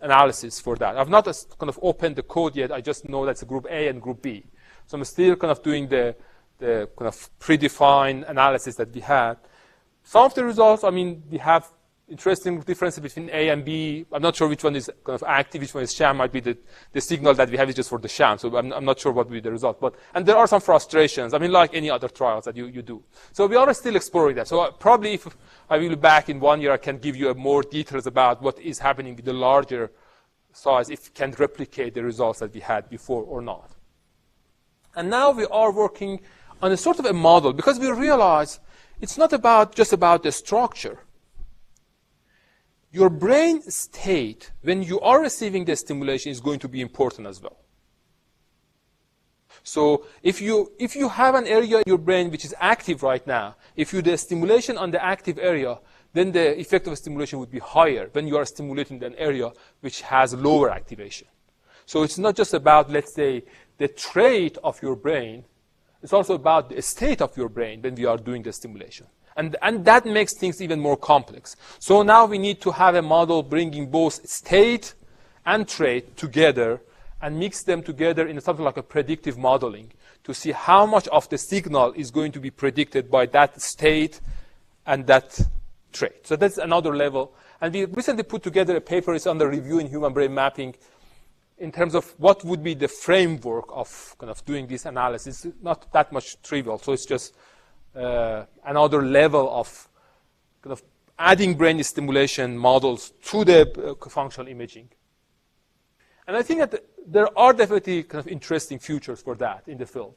analysis for that. I've not kind of opened the code yet. I just know that's a group A and group B. So I'm still kind of doing the kind of predefined analysis that we had. Some of the results, I mean, we have interesting differences between A and B. I'm not sure which one is kind of active, which one is sham. Might be the signal that we have is just for the sham. So I'm not sure what will be the result. And there are some frustrations. I mean, like any other trials that you do. So we are still exploring that. So probably if I will be back in 1 year, I can give you more details about what is happening with the larger size, if it can replicate the results that we had before or not. And now we are working on a sort of a model, because we realize it's not just about the structure. Your brain state, when you are receiving the stimulation, is going to be important as well. So if you have an area in your brain which is active right now, if you do the stimulation on the active area, then the effect of stimulation would be higher when you are stimulating an area which has lower activation. So it's not just about, let's say, the trait of your brain. It's also about the state of your brain when we are doing the stimulation. And that makes things even more complex. So now we need to have a model bringing both state and trait together and mix them together in something like a predictive modeling to see how much of the signal is going to be predicted by that state and that trait. So that's another level. And we recently put together a paper, it's under review in human brain mapping, in terms of what would be the framework of kind of doing this analysis. It's not that much trivial. So it's just another level of kind of adding brain stimulation models to the functional imaging. And I think that there are definitely kind of interesting futures for that in the field.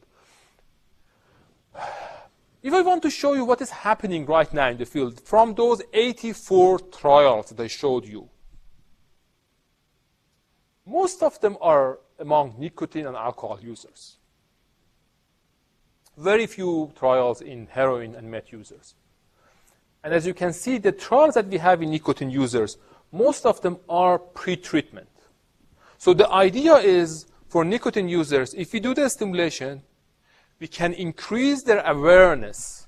If I want to show you what is happening right now in the field, from those 84 trials that I showed you, most of them are among nicotine and alcohol users. Very few trials in heroin and meth users. And as you can see, the trials that we have in nicotine users, most of them are pre-treatment. So the idea is, for nicotine users, if we do the stimulation, we can increase their awareness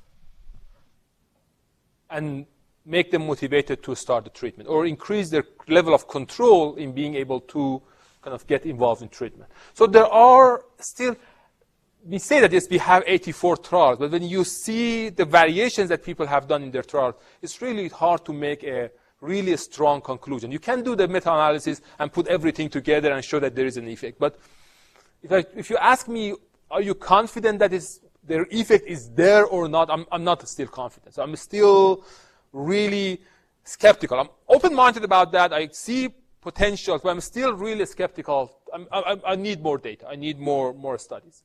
and make them motivated to start the treatment, or increase their level of control in being able to kind of get involved in treatment. So there are still, we say that yes, we have 84 trials, but when you see the variations that people have done in their trials, it's really hard to make a really strong conclusion. You can do the meta-analysis and put everything together and show that there is an effect. But if you ask me, are you confident that their effect is there or not, I'm not still confident. So I'm still really skeptical. I'm open-minded about that. I see potential, but I'm still really skeptical. I need more data. I need more studies.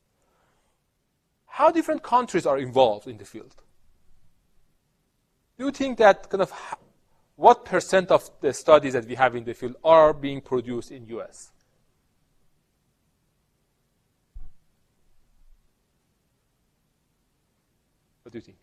How different countries are involved in the field? Do you think that kind of what % of the studies that we have in the field are being produced in US? What do you think?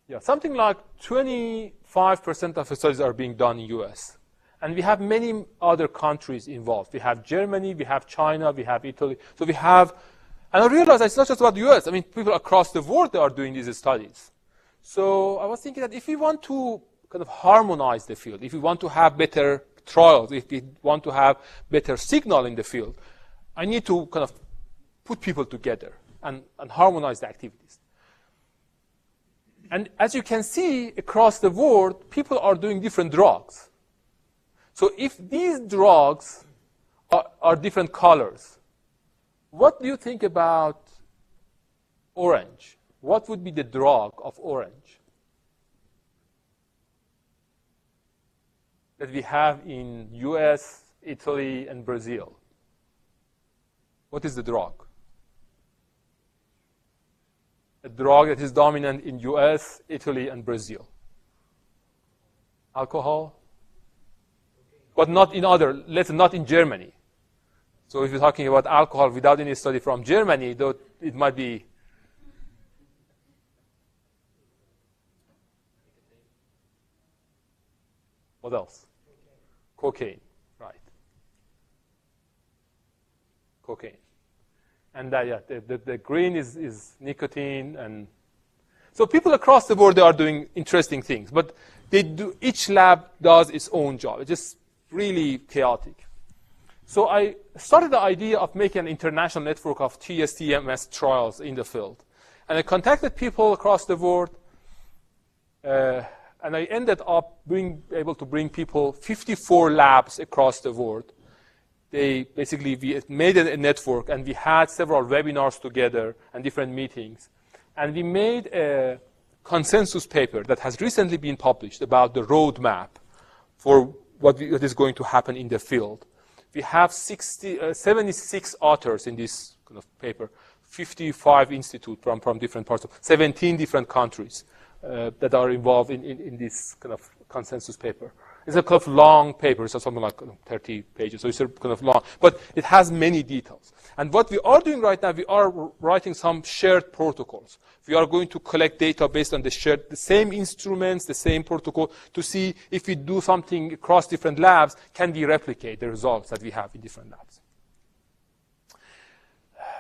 Yeah, something like 25% of the studies are being done in US. And we have many other countries involved. We have Germany, we have China, we have Italy. So we have, and I realize it's not just about the US. I mean, people across the world are doing these studies. So I was thinking that if we want to kind of harmonize the field, if we want to have better trials, if we want to have better signal in the field, I need to kind of put people together and harmonize the activities. And as you can see, across the world, people are doing different drugs. So if these drugs are different colors, what do you think about orange? What would be the drug of orange that we have in US, Italy, and Brazil? What is the drug? A drug that is dominant in US, Italy, and Brazil. Alcohol? But not in other, let's say not in Germany. So if you're talking about alcohol without any study from Germany, though it might be. What else? Cocaine, right. Cocaine. And yeah, the green is nicotine. And so people across the board, they are doing interesting things. But they do, each lab does its own job. It's just really chaotic. So I started the idea of making an international network of tDCS trials in the field. And I contacted people across the board. And I ended up being able to bring people, 54 labs across the world. We made a network, and we had several webinars together and different meetings. And we made a consensus paper that has recently been published about the roadmap for what is going to happen in the field. We have 76 authors in this kind of paper, 55 institutes from different parts of 17 different countries that are involved in this kind of consensus paper. It's a kind of long paper. It's something like 30 pages, so it's kind of long. But it has many details. And what we are doing right now, we are writing some shared protocols. We are going to collect data based on the same instruments, the same protocol, to see if we do something across different labs, can we replicate the results that we have in different labs.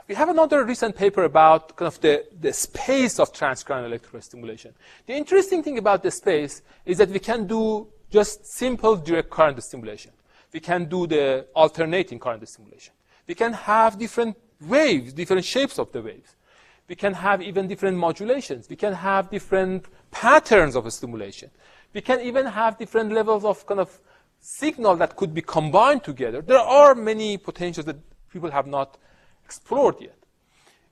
We have another recent paper about kind of the space of transcranial electrical stimulation. The interesting thing about the space is that we can do just simple direct current stimulation. We can do the alternating current stimulation. We can have different waves, different shapes of the waves. We can have even different modulations. We can have different patterns of a stimulation. We can even have different levels of kind of signal that could be combined together. There are many potentials that people have not explored yet.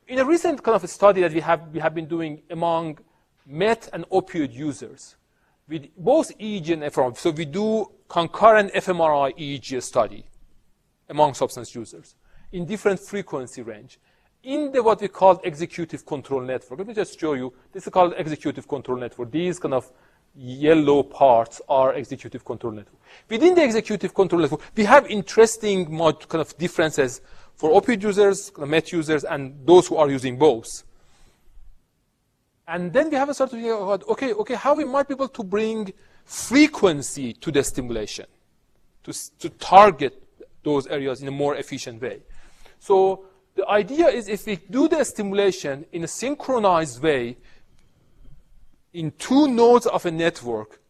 In a recent kind of study that we have been doing among meth and opioid users, with both EEG and fMRI, so we do concurrent fMRI EEG study among substance users in different frequency range in the what we call executive control network. Let me just show you. This is called executive control network. These kind of yellow parts are executive control network. Within the executive control network, we have interesting kind of differences for opioid users, meth users, and those who are using both. And then we have a sort of idea about, okay, how we might be able to bring frequency to the stimulation, to target those areas in a more efficient way. So the idea is if we do the stimulation in a synchronized way in two nodes of a network,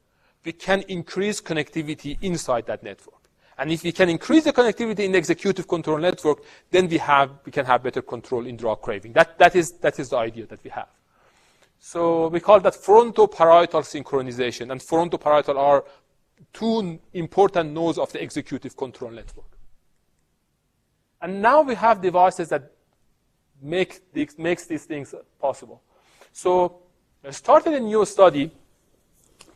we can increase connectivity inside that network. And if we can increase the connectivity in the executive control network, then we can have better control in drug craving. That is the idea that we have. So we call that Fronto Parietal synchronization. And Fronto Parietal are two important nodes of the executive control network. And now we have devices that makes these things possible. So I started a new study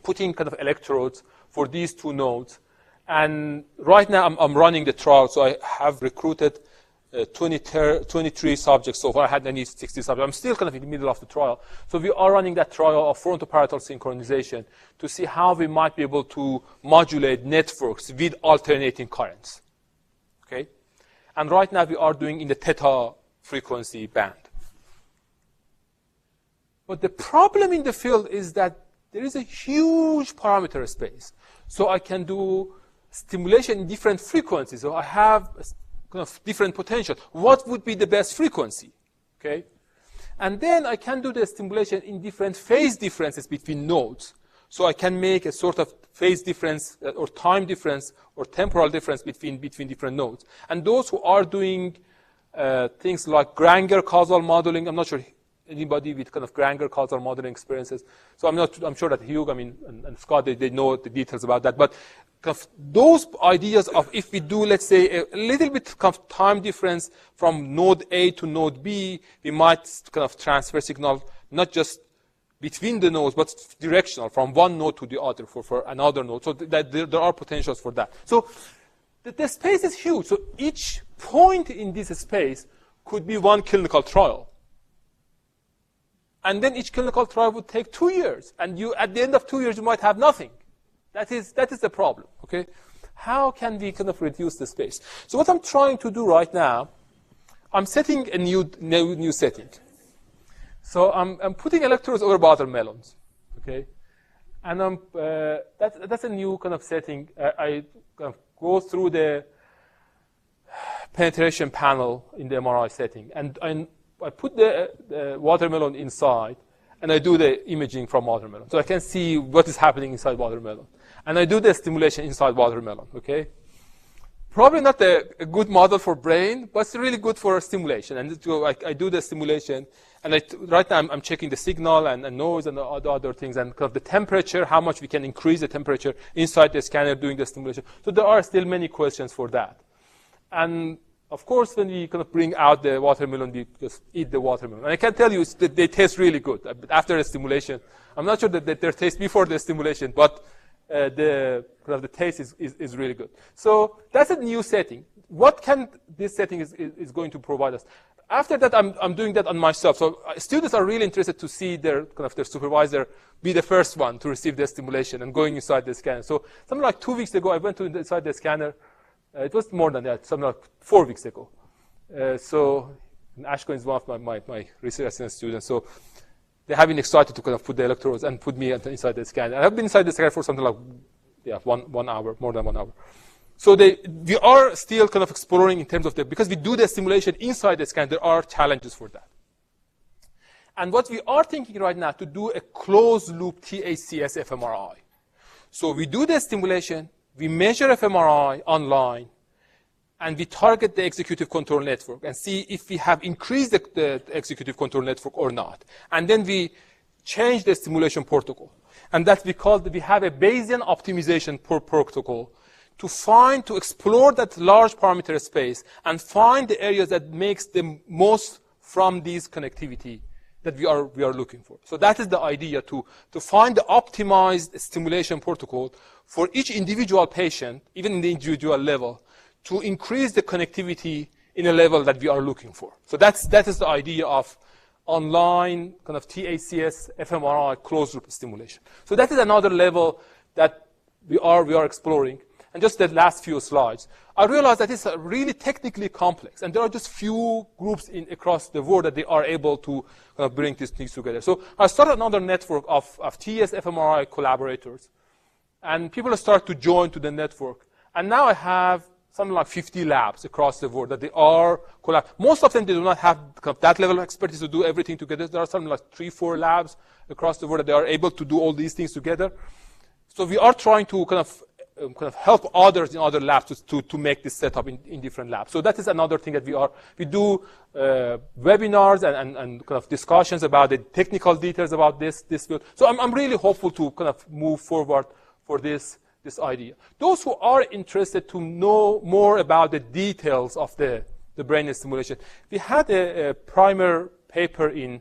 putting kind of electrodes for these two nodes. And right now I'm running the trial, so I have recruited 23 subjects so far. I had only 60 subjects. I'm still kind of in the middle of the trial. So we are running that trial of fronto-parietal synchronization to see how we might be able to modulate networks with alternating currents. Okay? And right now we are doing in the theta frequency band. But the problem in the field is that there is a huge parameter space. So I can do stimulation in different frequencies. So I have kind of different potential. What would be the best frequency? Okay? And then I can do the stimulation in different phase differences between nodes. So I can make a sort of phase difference or time difference or temporal difference between different nodes. And those who are doing things like Granger causal modeling, I'm not sure anybody with kind of granular causal modeling experiences. So I'm sure that Hugh, and Scott, they know the details about that. But kind of those ideas of if we do, let's say, a little bit of time difference from node A to node B, we might kind of transfer signal not just between the nodes, but directional from one node to the other for another node. So that there are potentials for that. So the space is huge. So each point in this space could be one clinical trial. And then each clinical trial would take 2 years. And at the end of 2 years, you might have nothing. That is the problem, okay? How can we kind of reduce the space? So what I'm trying to do right now, I'm setting a new setting. So I'm putting electrodes over watermelons, okay? And that's a new kind of setting. I kind of go through the penetration panel in the MRI setting, and I put the watermelon inside, and I do the imaging from watermelon. So I can see what is happening inside watermelon. And I do the stimulation inside watermelon, okay? Probably not a good model for brain, but it's really good for stimulation. And I do the stimulation, and right now I'm checking the signal and noise and the other things, and kind of the temperature, how much we can increase the temperature inside the scanner doing the stimulation. So there are still many questions for that. And of course, when we kind of bring out the watermelon, we just eat the watermelon. And I can tell you that they taste really good after the stimulation. I'm not sure that their taste before the stimulation, but the taste is really good. So that's a new setting. What can this setting is going to provide us? After that, I'm doing that on myself. So students are really interested to see their supervisor be the first one to receive the stimulation and going inside the scanner. So something like 2 weeks ago, I went inside the scanner. It was more than that, something like 4 weeks ago. So Ashko is one of my research assistant students. So they have been excited to kind of put the electrodes and put me inside the scanner. I've been inside the scanner for something like 1 hour, more than 1 hour. So we are still kind of exploring in terms of because we do the stimulation inside the scanner, there are challenges for that. And what we are thinking right now to do a closed loop tDCS fMRI. So we do the stimulation, we measure fMRI online, and we target the executive control network and see if we have increased the executive control network or not. And then we change the stimulation protocol. And that we have a Bayesian optimization protocol to explore that large parameter space and find the areas that makes the most from these connectivity that we are looking for. So that is the idea, to find the optimized stimulation protocol for each individual patient, even in the individual level, to increase the connectivity in a level that we are looking for. So that is the idea of online kind of tDCS fMRI closed loop stimulation. So that is another level that we are exploring. And just the last few slides, I realized that it's really technically complex, and there are just few groups across the world that they are able to bring these things together. So I started another network of TS fMRI collaborators, and people start to join to the network. And now I have something like 50 labs across the world that they are most of them, they do not have that level of expertise to do everything together. There are something like 3-4 labs across the world that they are able to do all these things together. So we are trying to kind of help others in other labs to make this setup in different labs. So that is another thing that we do webinars and kind of discussions about the technical details about this field. So I'm really hopeful to kind of move forward for this idea. Those who are interested to know more about the details of the brain stimulation, we had a primer paper in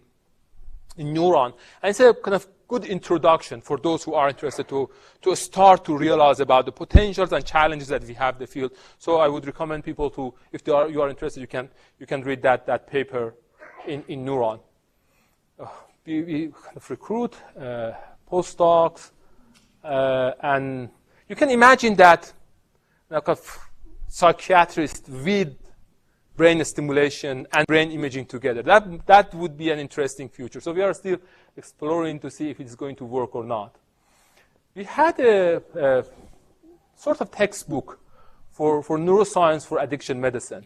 Neuron, and it's a kind of good introduction for those who are interested to start to realize about the potentials and challenges that we have in the field. So I would recommend people to, if you are interested, you can read that paper in Neuron. We kind of recruit postdocs, and you can imagine that kind of psychiatrists with brain stimulation and brain imaging together. That would be an interesting future. So we are still exploring to see if it's going to work or not. We had a sort of textbook for neuroscience for addiction medicine.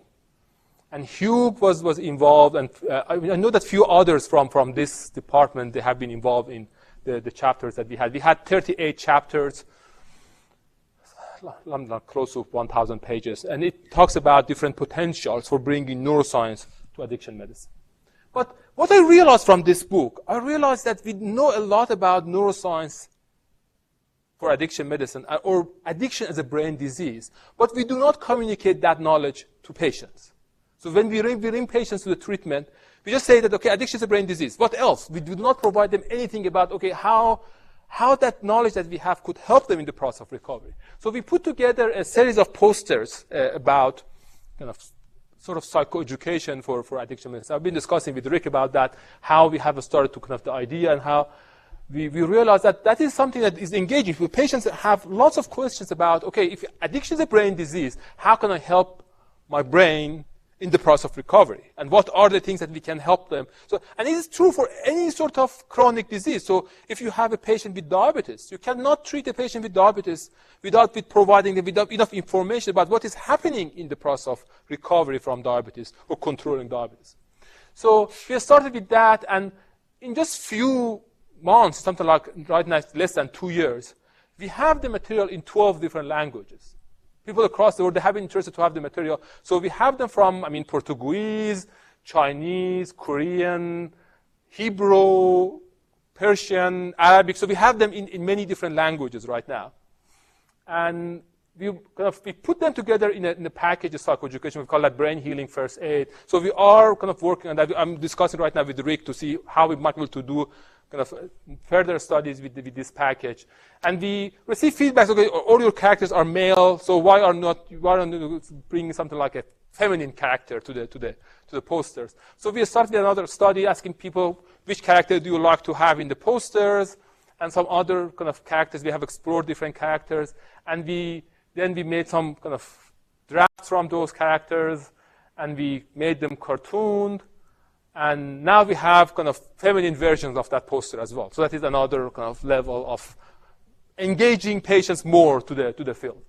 And Hugh was involved, and I know that few others from this department, they have been involved in the chapters that we had. We had 38 chapters, close to 1,000 pages, and it talks about different potentials for bringing neuroscience to addiction medicine. But what I realized from this book, I realized that we know a lot about neuroscience for addiction medicine, or addiction as a brain disease, but we do not communicate that knowledge to patients. So when we bring patients to the treatment, we just say that, okay, addiction is a brain disease. What else? We do not provide them anything about, okay, how that knowledge that we have could help them in the process of recovery. So we put together a series of posters about kind of sort of psychoeducation for addiction medicine. I've been discussing with Rick about that, how we have started to kind of the idea, and how we realize that that is something that is engaging. For patients that have lots of questions about, okay, if addiction is a brain disease, how can I help my brain in the process of recovery? And what are the things that we can help them? So, and it is true for any sort of chronic disease. So if you have a patient with diabetes, you cannot treat a patient with diabetes without providing them with enough information about what is happening in the process of recovery from diabetes or controlling diabetes. So we started with that, and in just few months, something like right now less than 2 years, we have the material in 12 different languages. People across the world, they have been interested to have the material. So we have them from, Portuguese, Chinese, Korean, Hebrew, Persian, Arabic. So we have them in many different languages right now. And we put them together in a package of psychoeducation. We call that brain healing first aid. So we are kind of working on that. I'm discussing right now with Rick to see how we might be able to do kind of further studies with this package. And we receive feedback, okay, all your characters are male, so why are not bringing something like a feminine character to the posters? So we started another study asking people, which character do you like to have in the posters, and some other kind of characters. We have explored different characters, and then we made some kind of drafts from those characters, and we made them cartooned. And now we have kind of feminine versions of that poster as well. So that is another kind of level of engaging patients more to the field.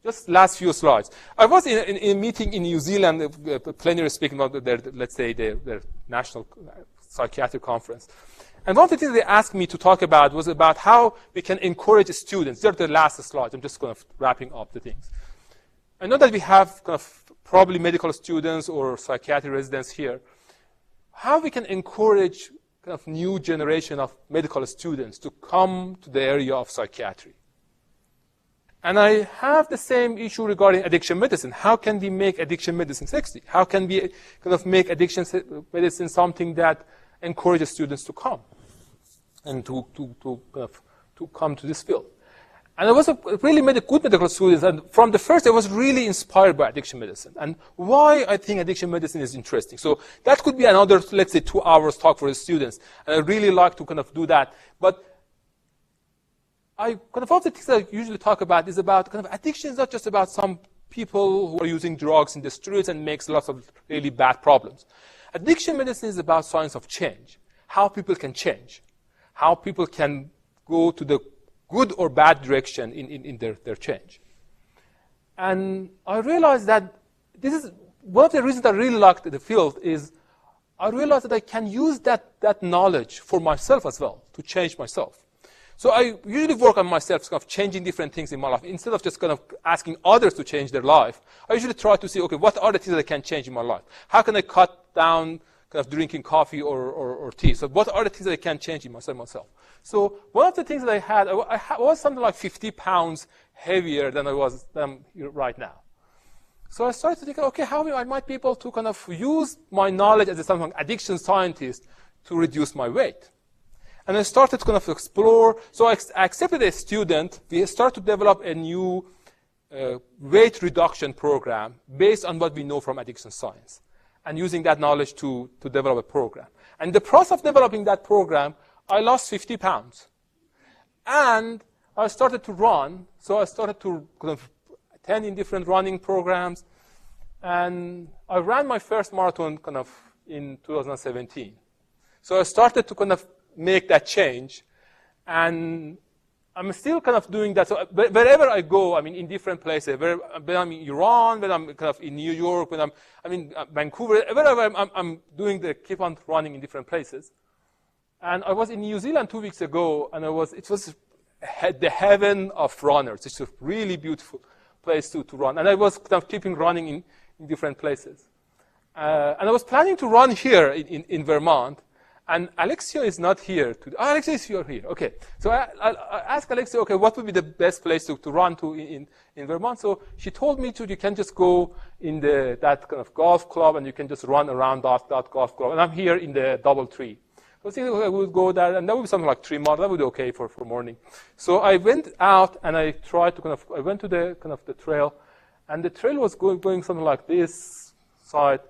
Just last few slides. I was in a meeting in New Zealand, plenary speaking about their national psychiatric conference. And one of the things they asked me to talk about was about how we can encourage students. These are the last slides. I'm just kind of wrapping up the things. I know that we have kind of probably medical students or psychiatry residents here. How we can encourage kind of new generation of medical students to come to the area of psychiatry. And I have the same issue regarding addiction medicine. How can we make addiction medicine sexy? How can we kind of make addiction medicine something that encourages students to come and to come to this field? And I was really made a good medical student, and from the first I was really inspired by addiction medicine and why I think addiction medicine is interesting. So that could be another, let's say, 2 hours talk for the students, and I really like to kind of do that. But one of the things I usually talk about is about kind of addiction is not just about some people who are using drugs in the streets and makes lots of really bad problems. Addiction medicine is about science of change, how people can change, how people can go to the good or bad direction in their change. And I realized that this is one of the reasons I really liked the field is I realized that I can use that knowledge for myself as well, to change myself. So I usually work on myself, kind of changing different things in my life. Instead of just kind of asking others to change their life, I usually try to see, okay, what are the things that I can change in my life? How can I cut down kind of drinking coffee or tea? So what are the things that I can change in myself? So one of the things that I had, I was something like 50 pounds heavier than I am right now. So I started to think, okay, how I might be able to kind of use my knowledge as a addiction scientist to reduce my weight. And I started to kind of explore. So I accepted a student. We started to develop a new weight reduction program based on what we know from addiction science, and using that knowledge to develop a program. And in the process of developing that program, I lost 50 pounds. And I started to run. So I started to kind of attend in different running programs. And I ran my first marathon kind of in 2017. So I started to kind of make that change. And I'm still kind of doing that. So wherever I go, in different places, when I'm in Iran, when I'm kind of in New York, when I'm in Vancouver, wherever I'm keep on running in different places. And I was in New Zealand 2 weeks ago, and it was the heaven of runners. It's a really beautiful place to run. And I was kind of keeping running in different places. And I was planning to run here in Vermont, and Alexia is not here. Alexia is here. Okay. So I asked Alexia, okay, what would be the best place to run to in Vermont? So she told me you can just go in that kind of golf club, and you can just run around that golf club. And I'm here in the DoubleTree. I was thinking, okay, we would go there, and that would be something like 3 miles. That would be okay for morning. So I went out, and I tried to I went to the trail, and the trail was going something like this side,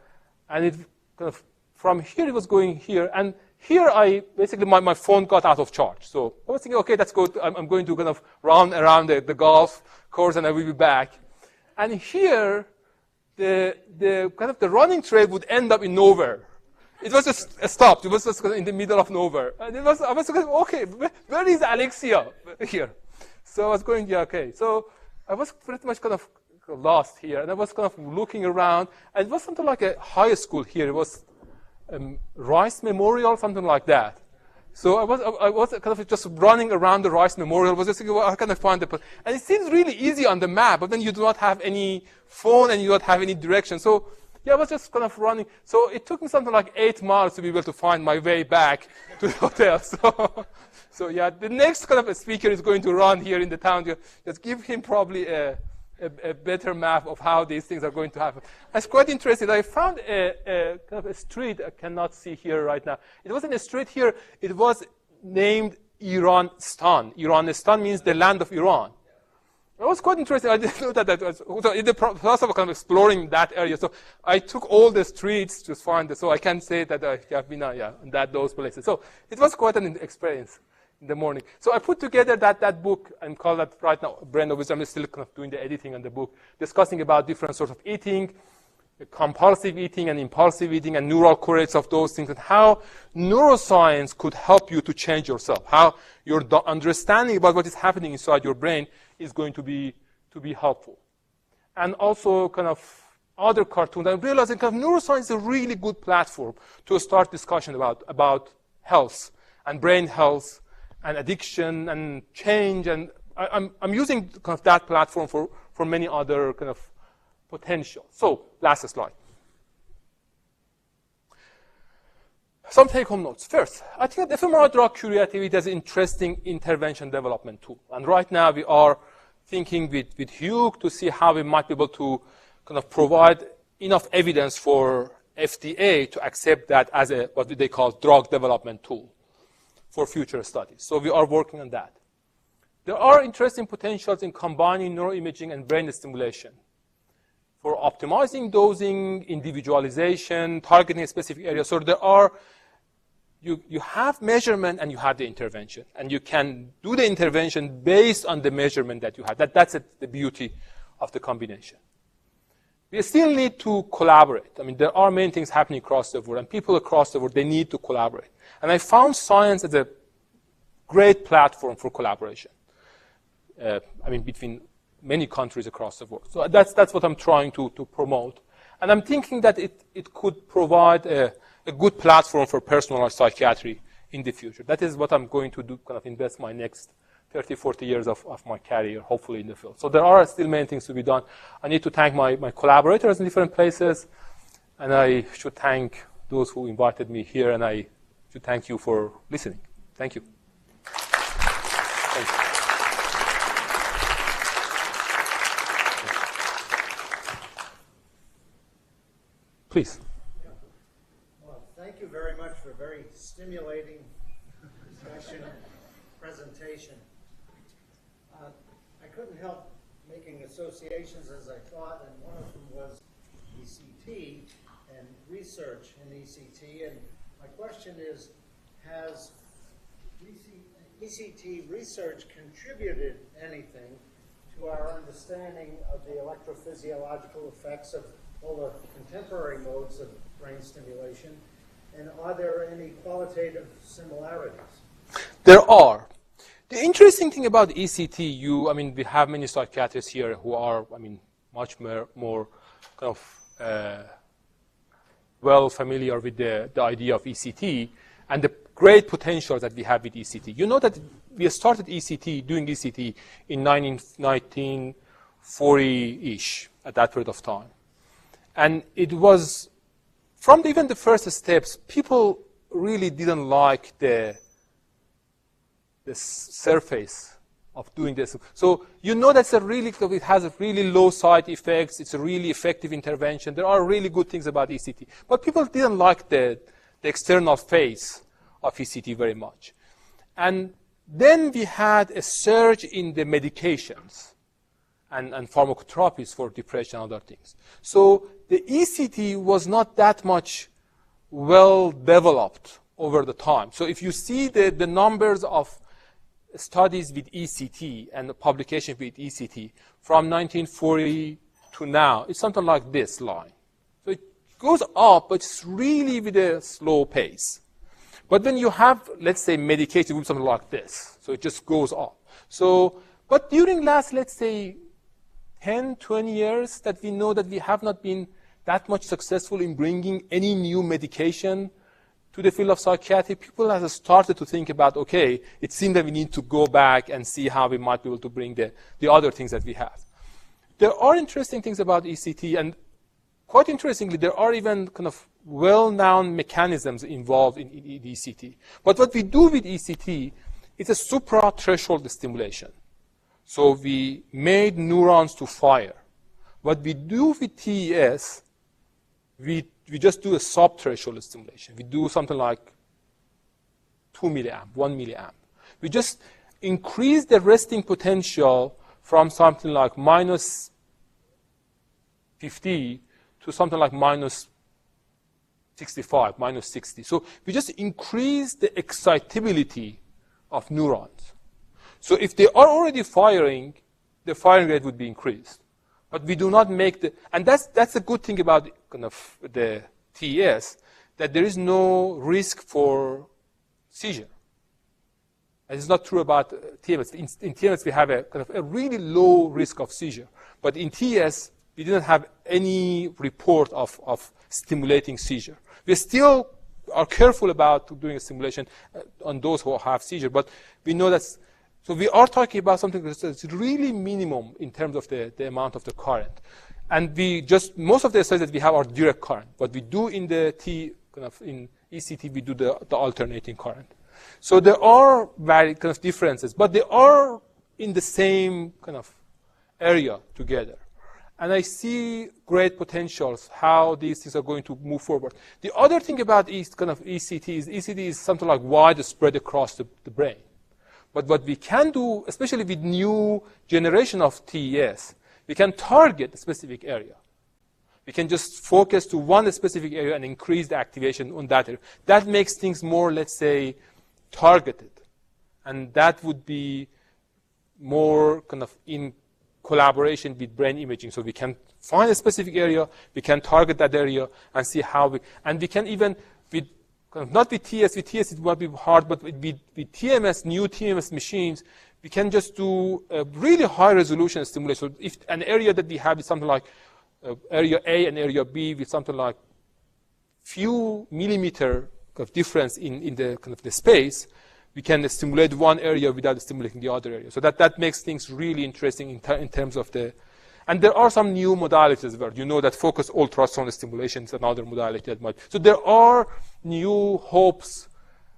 and it kind of, from here it was going here, and here basically my phone got out of charge. So I was thinking, okay, that's good. I'm going to kind of run around the golf course, and I will be back. And here, the kind of the running trail would end up in nowhere. It was just stopped. It was just in the middle of nowhere. And I was going, okay, where is Alexia here? So I was going, yeah, okay. So I was pretty much kind of lost here, and I was kind of looking around, and it was something like a high school here. It was Rice Memorial, something like that. So I was kind of just running around the Rice Memorial. I was just thinking, well, how can I find the place? And it seems really easy on the map, but then you do not have any phone and you don't have any direction. So yeah, I was just kind of running. So it took me something like 8 miles to be able to find my way back to the hotel. So yeah, the next kind of a speaker is going to run here in the town. Just give him probably a better map of how these things are going to happen. It's quite interesting. I found a kind of a street I cannot see here right now. It wasn't a street here. It was named Iranistan. Iranistan means the land of Iran. It was quite interesting. I didn't know that was. So in the process of kind of exploring that area, so I took all the streets to find it. So I can say that I have been in those places. So it was quite an experience in the morning. So I put together that book and call that right now Brain of Wisdom. I'm still kind of doing the editing on the book, discussing about different sorts of eating, compulsive eating and impulsive eating, and neural correlates of those things, and how neuroscience could help you to change yourself, how your understanding about what is happening inside your brain is going to be helpful. And also kind of other cartoons. I'm realizing kind of neuroscience is a really good platform to start discussion about health and brain health and addiction and change, and I'm using kind of that platform for many other kind of potential. So last slide. Some take-home notes. First, I think that fMRI drug cue reactivity is an interesting intervention development tool, and right now we are thinking with Hugh to see how we might be able to kind of provide enough evidence for FDA to accept that as a what they call drug development tool for future studies. So we are working on that. There are interesting potentials in combining neuroimaging and brain stimulation for optimizing dosing, individualization, targeting a specific area. So there are, you have measurement and you have the intervention. And you can do the intervention based on the measurement that you have. That's the beauty of the combination. We still need to collaborate. I mean, there are many things happening across the world, and people across the world, they need to collaborate. And I found science as a great platform for collaboration. I mean, between many countries across the world. So that's what I'm trying to promote. And I'm thinking that it could provide a good platform for personalized psychiatry in the future. That is what I'm going to do, kind of invest my next 30, 40 years of my career, hopefully, in the field. So there are still many things to be done. I need to thank my collaborators in different places, and I should thank those who invited me here, and I should thank you for listening. Thank you. Thank you. Please. Well, thank you very much for a very stimulating discussion presentation. I couldn't help making associations as I thought, and one of them was ECT and research in ECT. And my question is, has ECT research contributed anything to our understanding of the electrophysiological effects of all the contemporary modes of brain stimulation? And are there any qualitative similarities? There are. The interesting thing about ECT, I mean, we have many psychiatrists here who are, I mean, much more kind of well familiar with the idea of ECT and the great potential that we have with ECT. You know that we started doing ECT in 1940-ish, at that period of time. And it was from even the first steps, people really didn't like the surface of doing this. So you know that's it has a really low side effects. It's a really effective intervention. There are really good things about ECT. But people didn't like the external face of ECT very much. And then we had a surge in the medications and pharmacotherapies for depression and other things. So the ECT was not that much well developed over the time. So if you see the numbers of studies with ECT and the publication with ECT from 1940 to now, it's something like this line. So it goes up, but it's really with a slow pace. But when you have, let's say, medication, with something like this, so it just goes up. So, but during last, let's say, 10, 20 years, that we know that we have not been that much successful in bringing any new medication to the field of psychiatry, people have started to think about, okay, it seems that we need to go back and see how we might be able to bring the other things that we have. There are interesting things about ECT, and quite interestingly, there are even kind of well-known mechanisms involved in ECT. But what we do with ECT is a supra-threshold stimulation. So we made neurons to fire. What we do with TES, we just do a sub-threshold stimulation. We do something like 2 milliamp, 1 milliamp. We just increase the resting potential from something like minus 50 to something like minus 65, minus 60. So we just increase the excitability of neurons. So if they are already firing, the firing rate would be increased. But we do not make and that's a good thing about kind of the TES, that there is no risk for seizure. And it's not true about TMS. In TMS, we have a kind of a really low risk of seizure. But in TES, we didn't have any report of stimulating seizure. We still are careful about doing a stimulation on those who have seizure, but we know that's. So we are talking about something that's really minimum in terms of the amount of the current. And most of the studies that we have are direct current. What we do in in ECT, we do the alternating current. So there are very kind of differences, but they are in the same kind of area together. And I see great potentials how these things are going to move forward. The other thing about ECT is something like widespread across the brain. But what we can do, especially with new generation of TES, we can target a specific area. We can just focus to one specific area and increase the activation on that area. That makes things more, let's say, targeted. And that would be more kind of in collaboration with brain imaging. So we can find a specific area, we can target that area and see how and we can even, not with TS it might be hard, but with TMS, new TMS machines, we can just do a really high resolution stimulation. So if an area that we have is something like area A and area B with something like few millimeter of difference in the kind of the space, we can stimulate one area without stimulating the other area. So that makes things really interesting in terms of and there are some new modalities where you know that focused ultrasound stimulation is another modality that might. So there are new hopes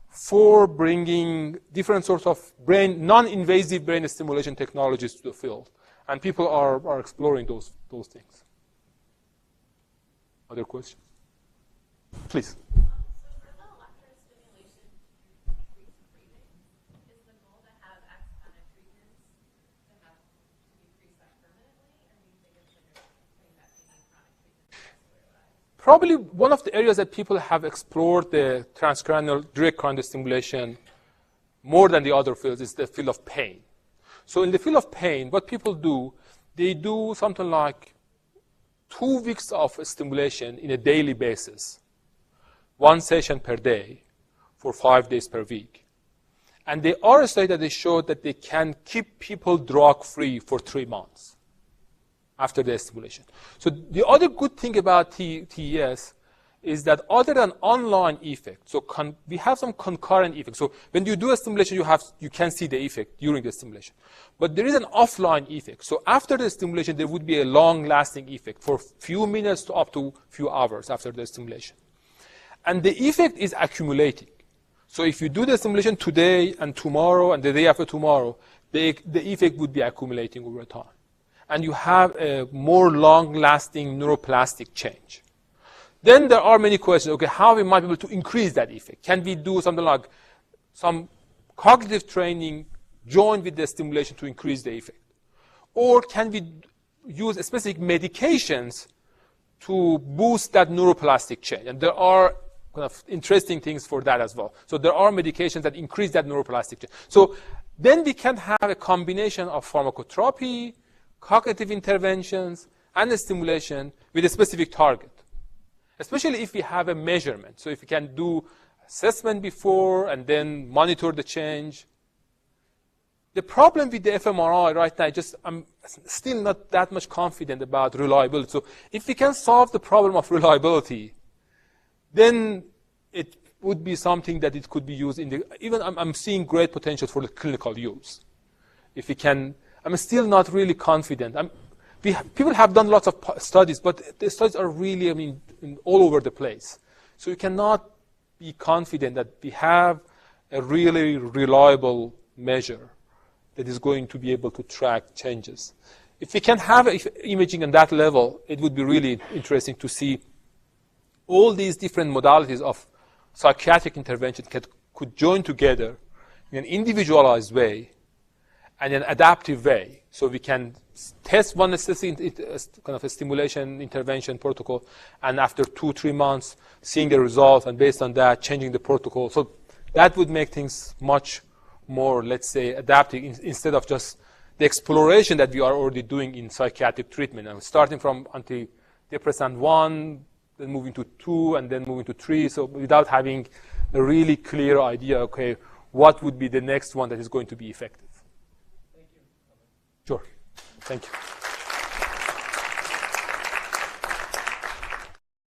for bringing different sorts of non-invasive brain stimulation technologies to the field. And people are exploring those things. Other questions? Please. Probably one of the areas that people have explored the transcranial direct current stimulation more than the other fields is the field of pain. So in the field of pain, what people do, they do something like 2 weeks of stimulation in a daily basis, 1 session per day for 5 days per week. And they are a study that they showed that they can keep people drug-free for 3 months after the stimulation. So the other good thing about TES is that other than online effect, so we have some concurrent effects. So when you do a stimulation, you can see the effect during the stimulation. But there is an offline effect. So after the stimulation, there would be a long-lasting effect for few minutes to up to few hours after the stimulation. And the effect is accumulating. So if you do the stimulation today and tomorrow and the day after tomorrow, the effect would be accumulating over time. And you have a more long-lasting neuroplastic change. Then there are many questions. Okay, how we might be able to increase that effect? Can we do something like some cognitive training joined with the stimulation to increase the effect? Or can we use specific medications to boost that neuroplastic change? And there are kind of interesting things for that as well. So there are medications that increase that neuroplastic change. So then we can have a combination of pharmacotherapy, cognitive interventions, and the stimulation with a specific target, especially if we have a measurement. So if we can do assessment before and then monitor the change. The problem with the fMRI right now, I'm still not that much confident about reliability. So if we can solve the problem of reliability, then it would be something that it could be used in the, even I'm seeing great potential for the clinical use. If we can, I'm still not really confident. People have done lots of studies, but the studies are really, all over the place. So you cannot be confident that we have a really reliable measure that is going to be able to track changes. If we can have imaging on that level, it would be really interesting to see all these different modalities of psychiatric intervention could join together in an individualized way and an adaptive way. So we can test one kind of a stimulation intervention protocol, and after 2-3 months, seeing the results, and based on that, changing the protocol. So that would make things much more, let's say, adaptive instead of just the exploration that we are already doing in psychiatric treatment. And starting from antidepressant 1, then moving to 2, and then moving to 3. So without having a really clear idea, okay, what would be the next one that is going to be effective? Thank you. Sure. Thank you.